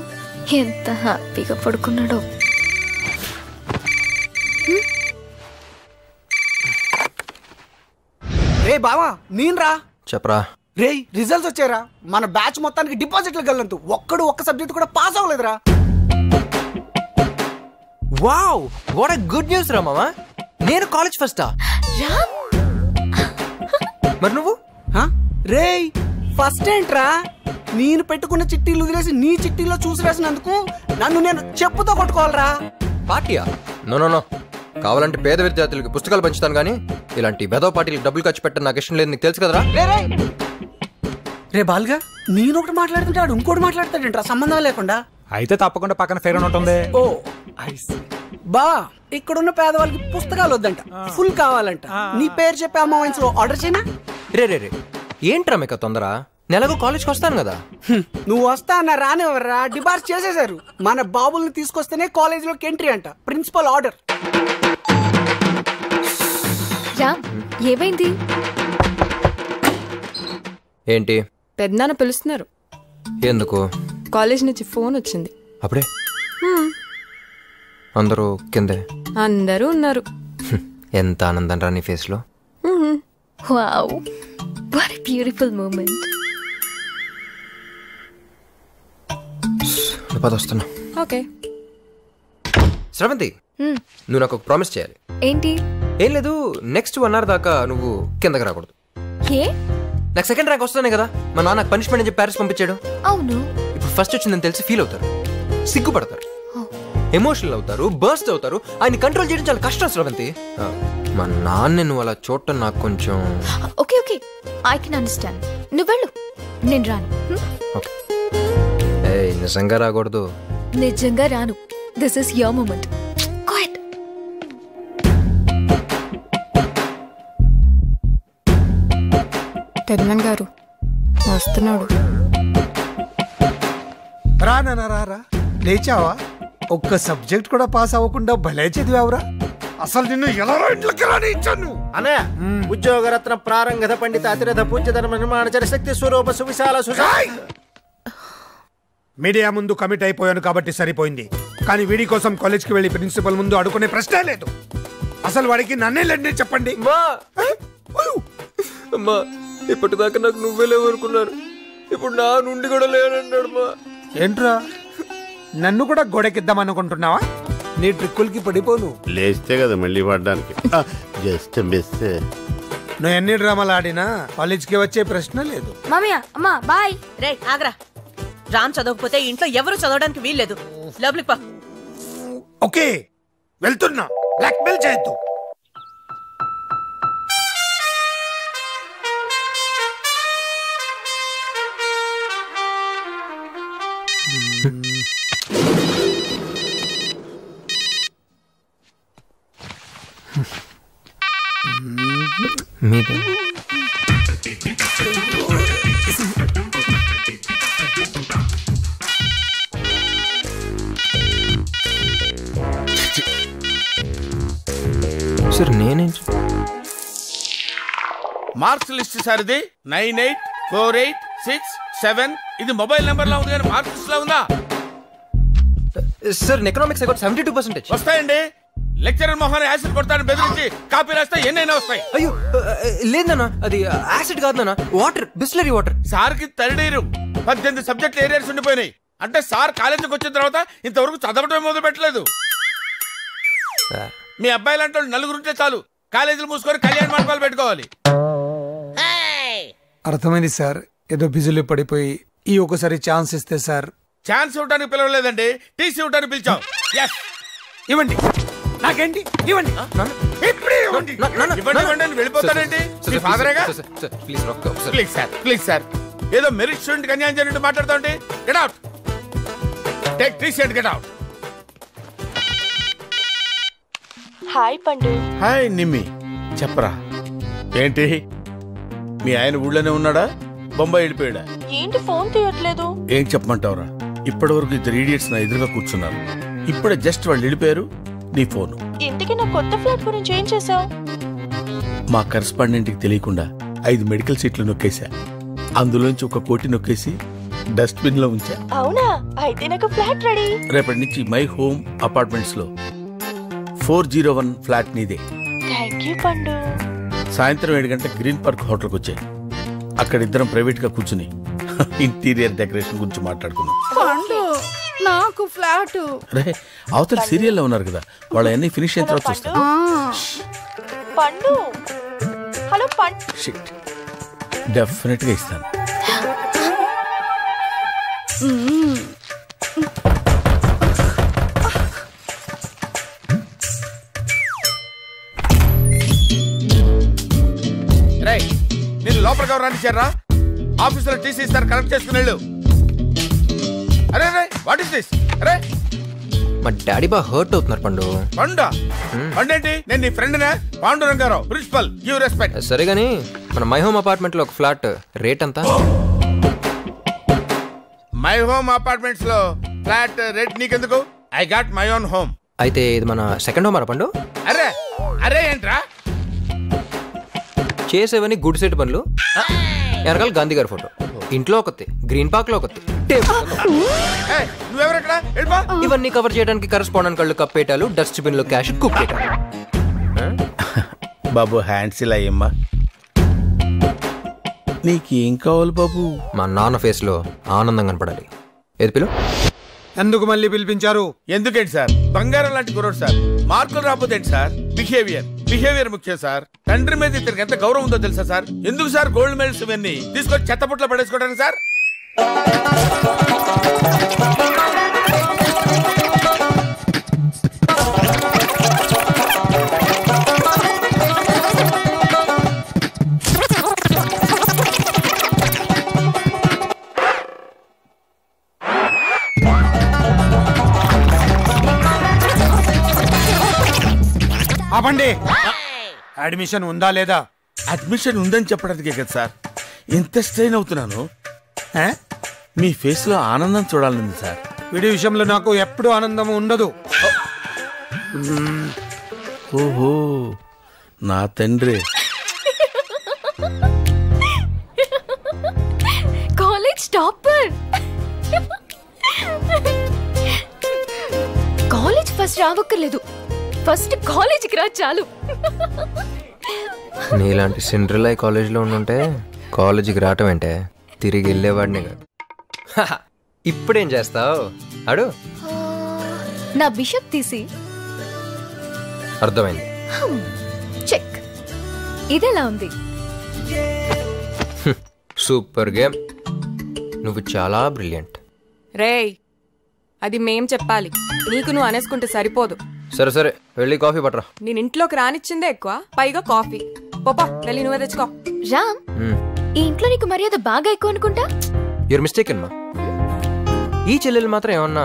ఎంత హ్యాపీగా పడుకున్నాడో. రే బావా నేనురా. చెప్పరా. రే రిజల్ట్స్ వచ్చారా? మన బ్యాచ్ మొత్తానికి డిపాజిట్లు గల్లంతు ఒక్క సబ్జెక్ట్ కూడా పాస్ అవ్వలేదురా. Wow what a good news రా మామా. నేను కాలేజ్ ఫస్టా? మరి నువ్వు? రే ఫస్ట్ ఏంట్రా? నేను పెట్టుకున్న చిట్టీలు వదిలేసి నీ చిట్టీలో చూసి రాసినందుకు నన్ను నేను చెప్పుతో కొట్టుకోవాలరా. పార్టీయా? నో కావాలంటే పేద విద్యార్థులకి పుస్తకాలు పంచుతాను కానీ ఇలాంటి బెదవ పార్టీలకు డబ్బులు ఖర్చు పెట్టడం నాకు ఇష్టం లేదు, నీకు తెలుసు కదరా. రే బాల్గా, నేను ఒకటి మాట్లాడుతుంటాడు ఇంకోటి మాట్లాడతాడంట్రా సంబంధం లేకుండా. అయితే తప్పకుండా పక్కన ఫేర్ ఉంటుంది. ఓ బా, ఇక్కడున్న పేదవాళ్ళకి పుస్తకాలు వద్దంట, ఫుల్ కావాలంట. నీ పేరు చెప్పి అమ్మ వయసులో ఆర్డర్ చేయనా? రే ఏంట్రా మీకు తొందర? నెలకు కాలేజ్కి వస్తాను కదా. నువ్వు వస్తా అన్న రానివ్వరా, డిబార్స్ చేసేశారు. మన బాబుల్ని తీసుకొస్తేనే కాలేజీలోకి ఎంట్రీ అంట, ప్రిన్సిపల్ ఆర్డర్. ఏమైంది? ఏంటి? పెద్దనాన్న పిలుస్తున్నారు. ఎందుకు? కాలేజ్ నుంచి ఫోన్ వచ్చింది. అప్పుడే అందరూ కిందే? అందరూ ఉన్నారు. ఎంత ఆనందం రా నీ ఫేస్ లో. Wow what a beautiful moment. పద వస్తున్నా. ఓకే. శ్రవంతి, నువ్వు నాకు ఒక ప్రామిస్ చేయాలి. ఏంటి? ఏం లేదు, నెక్స్ట్ 1 hour దాకా నువ్వు కిందకి రాకూడదు. ఏ? నాకు సెకండ్ ర్యాంక్ వస్తానే కదా మా నాన్న పనిష్మెంట్ అని చెప్పి ప్యారిస్ పంపించాడు. అవును. ఇప్పుడు ఫస్ట్ వచ్చిందని తెలిసి ఫీల్ అవుతారు, సిగ్గుపడతారు, ఎమోషనల్ అవుతారు, బర్స్ట్ అవుతారు. ఆయన కంట్రోల్ చేయడం చాలా కష్టం శ్రవంతి. మా నాన్న నువ్వు అలా చూడటం నాకు కొంచెం. Okay okay, I can understand. నువ్వు వెళ్ళు, నేను రాను. నిజంగా రాకూడదు. నిజంగా రాను. This is your moment. Quiet. పెద్దనాన్న గారు వస్తున్నాడు. రా లేచావా? ఒక్క సబ్జెక్ట్ కూడా పాస్ అవ్వకుండా భలే చదివావురా. అసలు నిన్ను ఎలా ఇంట్లోకి రానిచ్చాను? అనే ఉద్యోగరత్న ప్రారంగత పండిత అతిరథ పూజ్య ధర్మ నిర్మాణచర శక్తి స్వరూప సువిశాల మీడియా ముందు కమిట్ అయిపోయాను కాబట్టి సరిపోయింది. కానీ వీడి కోసం కాలేజ్కి వెళ్ళి ప్రిన్సిపల్ ముందు అడుగునే ప్రశ్నే లేదు. అసలు వాడికి నన్నే లేదని చెప్పండి. అమ్మా, ఇప్పటిదాకా నాకు నువ్వే లేవనుకున్నాను, ఇప్పుడు నా నుండి కూడా లేనన్నాడు. మా ఏంట్రా, నన్ను కూడా గోడకిద్దాం అనుకుంటున్నావా? నీ ట్రిక్కులకి పడిపోను. లేస్తే కదా మళ్ళీ పడ్డానికి. Just miss. నువ్వు ఎన్ని డ్రామాలు ఆడినా కాలేజ్కి వచ్చే ప్రశ్న లేదు. మామయ్య, అమ్మా బాయ్. రే ఆగ్రా, రామ్ చదవకపోతే ఇంట్లో ఎవరు చదవడానికి వీల్లేదు. లోపలికి పా. ఓకే, వెళ్తున్నా. బ్లాక్మెయిల్ చేయొద్దు. సార్ నేనేం మార్క్స్ లిస్ట్ సార్ ఇది 984867. ఇది మొబైల్ నెంబర్ లా ఉంది కానీ మార్క్స్ లిస్ట్ లా ఉందా? సార్ ఎకనామిక్స్ 72% వస్తాయండి. లెక్చరర్ మొహాన్ని యాసిడ్ కొడతాను బెదిరించి కాపీ రాస్తే ఎన్నైనా వస్తాయి. అయ్యో లేదన్నా, అది యాసిడ్ కాదన్నా, వాటర్, బిస్లరీ వాటర్. సార్ కి తరిడేరు 18 సబ్జెక్టులు ఏరియాస్ ఉండిపోయినాయి. అంటే సార్ కాలేజీకి వచ్చిన తర్వాత ఇంతవరకు చదవటం మొదలు పెట్టలేదు. మీ అబ్బాయి లాంటి వాళ్ళు నలుగురుంటే చాలు, కాలేజీలు మూసుకొని కళ్యాణ మండపాలు పెట్టుకోవాలి. అర్థమైంది సార్, ఏదో బిజీలో పడిపోయి ఈ ఒకసారి ఛాన్స్ ఇస్తే సార్. ఛాన్స్ ఇవ్వడానికి పిలవలేదండి, టీసీ ఇవ్వడానికి పిలిచాం. ఇవ్వండి, నాకేంటి ఇవ్వండి. ఇవ్వండి వెళ్ళిపోతానండి. ప్లీజ్ సార్, ప్లీజ్ సార్, ఏదో మెరిట్ స్టూడెంట్ కి అన్యాయం జరిగినట్టు మాట్లాడుతాండి. Get out, take TC and get out. Hi Pandu. Hi Nimmi, చెప్పరా ఏంటి? మీ ఆయన ఊళ్ళోనే ఉన్నాడా, బొంబాయి వెళ్ళిపోయాడా? ఏంటి ఫోన్ తీయట్లేదు? ఏం చెప్పమంటావురా, ఇప్పటి వరకు 2 idiots నా ఎదురుగా కూర్చున్నారు. ఇప్పుడే జస్ట్ వాళ్ళు వెళ్ళిపోయారు, నీ ఫోన్. ఇంతకీ నా కొత్త ఫ్లాట్ గురించి ఏం చేసావు? మా కరెస్పాండెంట్ కి తెలియకుండా 5 మెడికల్ సీట్లు నొక్కేసా. అందులోంచి 1 కోటి నొక్కేసి డస్ట్బిన్ లో ఉంచా. అవునా? అయితే నాకు ఫ్లాట్ రెడీ. రేపటి నుంచి మై హోమ్ అపార్ట్మెంట్స్ లో 401 ఫ్లాట్ నీదే. థ్యాంక్ యూ పండు. సాయంత్రం 7 గంటల గ్రీన్ పార్క్ హోటల్కి వచ్చాయి. అక్కడ ఇద్దరం ప్రైవేట్ గా కూర్చుని ఇంటీరియర్ డెకరేషన్ గురించి మాట్లాడుకున్నాం. నాకు ఫ్లాట్. రే అవతల సీరియల్లో ఉన్నారు కదా, వాళ్ళు అన్ని ఫినిష్ అయిన తర్వాత చూస్తాను. పండు, హలో పండు. షిట్, డెఫినెట్ గా ఇస్తాను. నేను లోపలికి ఎవరు రానిచ్చారా? ఆఫీసులో టీసీ ఇస్తారు, కరెక్ట్ చేసుకుని వెళ్ళు. అరే రే, వాట్ ఇస్ దిస్? అరే మా డాడీ బాగా హర్ట్ అవుతున్నారు. పండు పండు పండేంటి? నేను నీ ఫ్రెండ్ నే, పాండురంగారావు, ప్రిన్సిపల్, గివ్ రెస్పెక్ట్. సరే గానీ మన మై హోమ్ అపార్ట్మెంట్ లో ఒక ఫ్లాట్ రేట్ ఎంత? మై హోమ్ అపార్ట్మెంట్స్ లో ఫ్లాట్ రేట్ నీకెందుకు? I got my own home. అయితే ఇది మన సెకండ్ హోమ్ పండు. అరే అరే ఏంట్రా చేసేవని గుడ్ సెట్ పనులు. వెనకాల గాంధీ గారి ఫోటో, ఇంట్లో ఒకటి, గ్రీన్ పార్క్ లో ఒకటి, ఇవన్నీ కవర్ చేయడానికి కరెస్పాండెంట్ కళ్ళు కప్పేటాలు, డస్ట్బిన్ లో క్యాష్ కుప్పేటాలు. బాబు హ్యాండ్స్ ఇలా అయ్యమ్మా, నీకేం కావాలి బాబు? మా నాన్న ఫేస్ లో ఆనందం కనపడాలి. ఏది పిలు? ఎందుకు మళ్ళీ పిలిపించారు? ఎందుకేంటి సార్, బంగారం లాంటి కుర్రోడు సార్, మార్కులు రాకపోతే ఏంటి సార్, బిహేవియర్ ముఖ్యం సార్. తండ్రి మీద ఇతనికి ఎంత గౌరవం ఉందో తెలుసా సార్? ఎందుకు సార్ గోల్డ్ మెడల్స్ ఇవన్నీ తీసుకొని చెత్తపుట్లో పడేసుకోవడానికి సార్? ఆపండి. అడ్మిషన్ ఉందా లేదా? అడ్మిషన్ ఉందని చెప్పడానికి కదా సార్ ఎంత స్ట్రెయిన్ అవుతున్నాను. మీ ఫేస్ లో ఆనందం చూడాలని సార్. వీడి విషయంలో నాకు ఎప్పుడు ఆనందం ఉండదు. ఓహో, నా తండ్రి. College topper. కాలేజ్ ఫస్ట్ రావక్కర్లేదు, ఫస్ట్ కాలేజీకి రా చాలు. నీలాంటి సిండ్రిలై కాలేజీలో ఉండుంటే కాలేజీకి రావటం అంటే తిరిగి వెళ్ళేవాడినే కాదు. ఇప్పుడేం చేస్తావు అడు? నా బిషప్ తీసి. అర్థమైంది. చెక్. ఇదెలా ఉంది? Super game. నువ్వు చాలా బ్రిలియంట్. రేయ్, అది మేం చెప్పాలి, నీకు నువ్వు అనేసుకుంటే సరిపోదు. సరే సరే, వెళ్ళి కాఫీ పట్టరా. నేను ఇంట్లోకి రానిచ్చిందే ఎక్కువ, పైగా కాఫీ. పోపా, వెళ్ళి నువ్వే తెచ్చుకో. రామ్, ఈ ఇంట్లో నీకు మర్యాద బాగా ఎక్కువ అనుకుంటా. యూర్ మిస్టేక్ అమ్మా. ఈ చెల్లెలు మాత్రం ఏమన్నా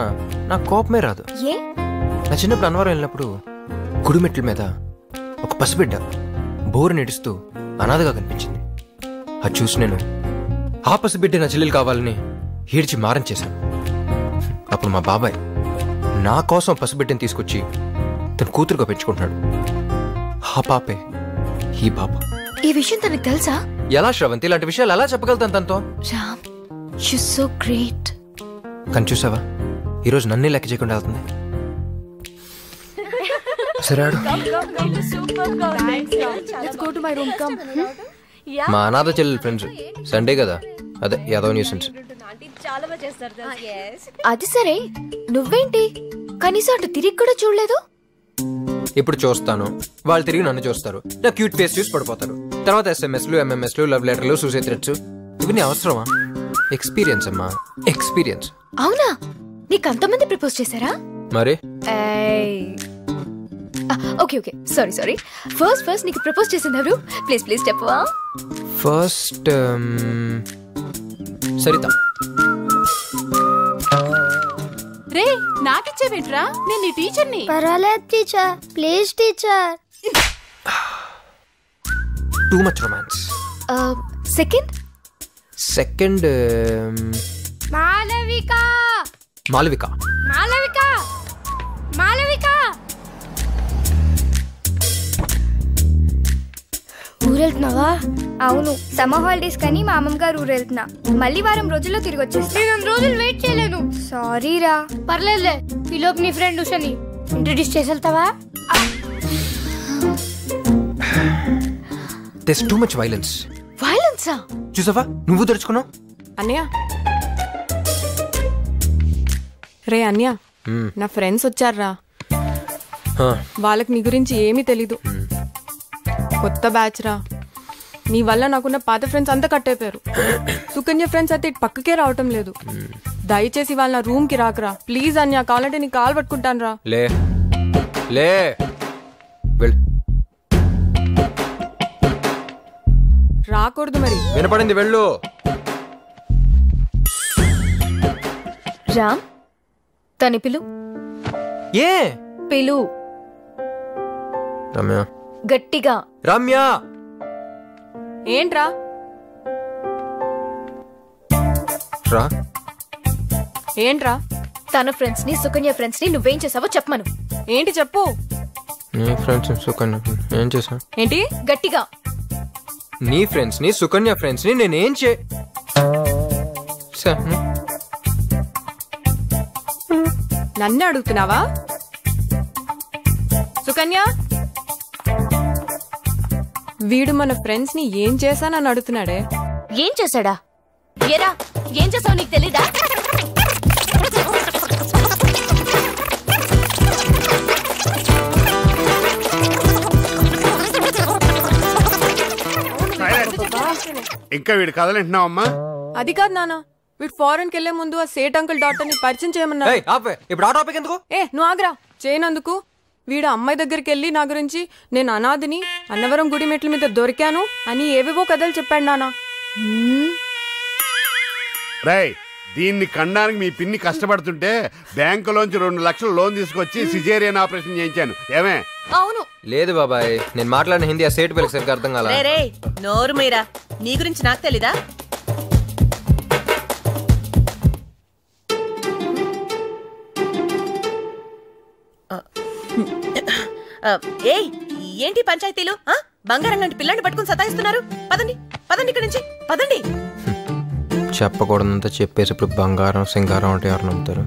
నాకు కోపమే రాదు. ఏ? నా చిన్నప్పుడు అన్నవరం వెళ్ళినప్పుడు గుడిమెట్ల మీద ఒక పసిబిడ్డ బోరు నెడుస్తూ అనాథగా కనిపించింది. అది చూసి నేను ఆ పసిబిడ్డ నా చెల్లెలు కావాలని ఏడ్చి మారం చేశాను. అప్పుడు మా బాబాయ్ నా కోసం పసిబిడ్డని తీసుకొచ్చి తన కూతురుగా పెంచుకుంటున్నాడు. ఆ పాపే ఈ పాప. ఈ విషయం తనకు తెలుసా? ఎలా శ్రవంతి, ఇలాంటి విషయాలు ఎలా చెప్పగలుగుతాను తనతో? Ram, you so great. కానీ చూసావా, ఈరోజు నన్నే లెక్క చేయకుండా వెళ్తుంది. సరే, మా అనాథ చెల్లెలు ఫ్రెండ్స్ సండే కదా, అదే యాదవ్ న్యూసెన్స్. అది సరే, నువ్వేంటి కనీసం అటు తిరిగి కూడా చూడలేదు? ఇప్పుడు చూస్తాను, వాళ్ళు తిరిగి నన్ను చూస్తారు, నా క్యూట్ ఫేస్ చూసి పడిపోతారు. తర్వాత SMS లు, MMS లు, లవ్ లెటర్లు, సూసైడ్ థ్రెట్స్. ఇవన్నీ అవసరమా? ఎక్స్పీరియన్స్ అమ్మా, ఎక్స్పీరియన్స్. అవునా? నీకు అంతమంది ప్రపోజ్ చేశారా? మరి ఓకే ఓకే, సారీ. ఫస్ట్ నీకు ప్రపోజ్ చేసింది ఎవరు? ప్లీజ్ చెప్పవా? ఫస్ట్ సరిత. రే, నాకిచ్చేవేంట్రా? నేను నీ టీచర్ని. పర్వాలేదు teacher, please teacher. Too much romance. Second Malavika. ఊరెళ్తున్నావా? అవును, సమ్మర్ హాలిడేస్ కానీ మా అమ్మమ్మ గారు ఊరెళ్తున్నా. మళ్ళీ వారం రోజుల్లో తిరిగి వచ్చేస్తా. 2 రోజులు వెయిట్ చేయలేను. సారీ రా. పర్లేదులే, ఈలోపు నీ ఫ్రెండ్ ఉషని ఇంట్రడ్యూస్ చేసి వెళ్తావా? There's too much violence. వైలెన్సా? చూసావా, నువ్వు తెరుచుకున్నావు. అన్నయ్య, రే అన్నయ్య, నా ఫ్రెండ్స్ వచ్చారా. వాళ్ళకి నీ గురించి ఏమీ తెలీదు. కొత్త బ్యాచ్ రా. నీ వల్ల నాకున్న పాత ఫ్రెండ్స్ అంతా కట్ అయిపోయారు. సుకన్య ఫ్రెండ్స్ అయితే ఇటు పక్కకే రావటం లేదు. దయచేసి వాళ్ళ రూమ్ కి రాకరా ప్లీజ్. అన్య కావాలంటే నీ కాల్ పట్టుకుంటాను రా. లే రాకూడదు మరి. వినపడింది, వెళ్ళు. రామ్, తని పిలు. ఏ పిలు రమ్య. గట్టిగా. రమ్య. ఏంట్రా? రా. ఏంట్రా? తన ఫ్రెండ్స్ ని, సుకన్య ఫ్రెండ్స్ ని నువ్వేం చేసావో చెప్పమను. ఏంటి చెప్పు. నీ ఫ్రెండ్స్ సుకన్య ఏం చేసా? ఏంటి? గట్టిగా. నీ ఫ్రెండ్స్ ని, సుకన్య ఫ్రెండ్స్ ని నేనేం నన్ను అడుగుతున్నావా? సుకన్య, వీడు మన ఫ్రెండ్స్ ని ఏం చేశానని అడుగుతున్నాడే. ఏం చేశాడా? ఏరా, ఏం చేసావు నీకు తెలీదా? ఇంకా వీడు కదలంటున్నావమ్మా? అది కాదు నాన్న, వీడు ఫారెన్ కి వెళ్లే ముందు ఆ సేట్ అంకుల్ డాక్టర్ ని పరిచయం చేయమన్నారు. ఇప్పుడు ఆ టాపిక్ ఎందుకు? నువ్వు ఆగ్రా చేయనందుకు. వీడు అమ్మాయి దగ్గరికి వెళ్ళి నా గురించి నేను అనాథిని, అన్నవరం గుడి మెట్ల మీద దొరికాను అని ఏవేవో కథలు చెప్పాడు నాన్న. రేయ్, దీన్ని కనడానికి మీ పిన్ని కష్టపడుతుంటే బ్యాంకులోంచి 2 లక్షలు లోన్ తీసుకొచ్చి సిజేరియన్ ఆపరేషన్ చేయించాను. ఏమే? అవును. లేదు బాబాయ్, నేను మాట్లాడిన హిందీ ఆ సేట్ పిల్లకి సరిగ్గా అర్థం కాల. రే నోరు మీరా, నీ గురించి నాకు తెలీదా? ఏయ్, ఏంటి పంచాయతీలు? బంగారం లాంటి పిల్లని పట్టుకుని సతాయిస్తున్నారు. పదండి పదండి ఇక్కడి నుంచి, పదండి. చెప్పకూడదంతా చెప్పేసి ఇప్పుడు బంగారం సింగారం అంటే ఎవరు నమ్ముతారు?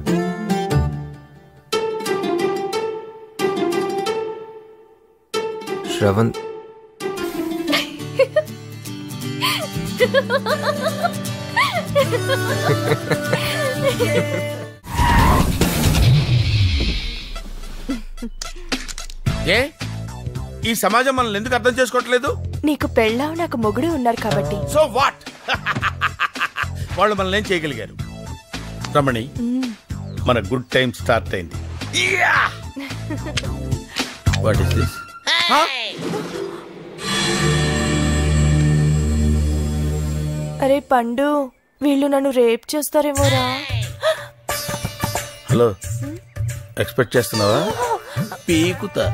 శ్రవణ్ ఏ ఈ సమాజం మనల్ని ఎందుకు అర్థం చేసుకోవట్లేదు? నీకు పెళ్ళావు, నాకు మొగుడు ఉన్నారు కాబట్టి. So what? వాళ్ళు మనల్ని ఏం చేయగలిగారు? రమణి, మన గుడ్ టైం స్టార్ట్ అయింది. What is this? అరే పండు, వీళ్ళు నన్ను రేప్ చేస్తారేమోరా. హలో, ఎక్స్పెక్ట్ చేస్తున్నావా? పీకుతా.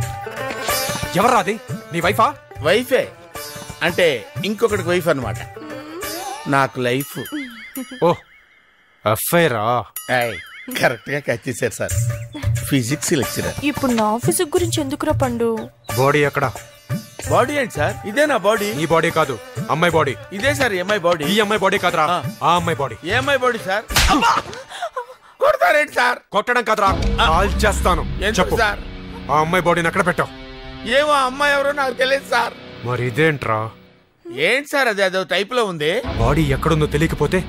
ఎవరా అది? నీ వైఫా? వైఫే అంటే ఇంకొకటికి వైఫ్ అన్నమాట. నాకు లైఫ్. ఓ అఫైరా? కరెక్ట్ గా క్యాచ్ చేశారు సార్. Physics lecturer. ఇప్పుడు నా ఫిజిక్స్ గురించి ఎందుకురా పండు? బాడీ ఎక్కడ? బాడీ ఏంటి సార్? ఇదే నా బాడీ. ఈ బాడీ కాదు, అమ్మాయి బాడీ. ఇదే సార్ అమ్మాయి బాడీ. ఈ అమ్మాయి బాడీ కాదురా, ఆ అమ్మాయి బాడీ. ఏ అమ్మాయి బాడీ సార్? కొడతారేంటి సార్? కొట్టడం కాదురా, కాల్ చేస్తాను. చెప్పు సార్, ఆ అమ్మాయి బాడీని ఎక్కడ పెట్టావు? ఏమో అమ్మాయి ఎవరో నాకు తెలియదు సార్. మరి ఇదేంట్రా? ఏంటి సార్ అది? అదో టైప్ లో ఉంది. బాడీ ఎక్కడుందో తెలియకపోతే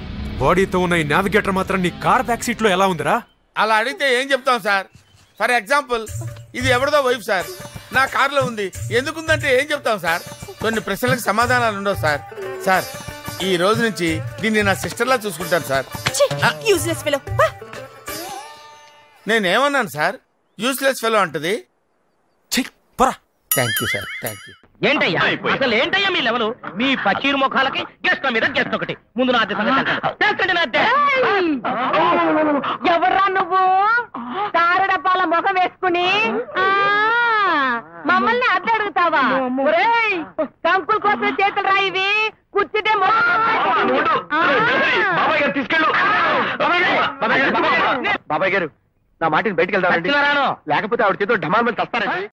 బాడీతో ఉన్న ఈ నావిగేటర్ మాత్రం నీ కార్ బ్యాక్ సీట్ లో ఎలా ఉందిరా? అలా అడిగితే ఏం చెప్తాం సార్? ఫర్ ఎగ్జాంపుల్, ఇది ఎవరిదో వైఫ్ సార్, నా కార్లో ఉంది. ఎందుకుందంటే ఏం చెప్తాం సార్? కొన్ని ప్రశ్నలకు సమాధానాలు ఉండవు సార్. సార్, ఈ రోజు నుంచి దీన్ని నా సిస్టర్లా చూసుకుంటాను సార్. Useless fellow. నేనేమన్నాను సార్? యూస్లెస్ ఫెలో అంటది. Thank you sir, thank you. ఏంటయ్యా అసలు ఏంటయ్యా మీ లెవెల్? మీ పచ్చీరు ముఖాలకి గెస్ట్ మీద గెస్ట్ ఒకటి. ముందు నా ఎవర్రా నువ్వు? తారడపాల ముఖం వేసుకుని మమ్మల్ని అద్దె అడుగుతావా? కంకుల కోసం చేతులు రాయివి, కూర్చుంటే తీసుకెళ్ళు. బాబాయ్ గారు, నా మాటిని బయటకు వెళ్తాను, లేకపోతే ఆవిడ చేతులు ఢమాల్ మీద తస్తారండి.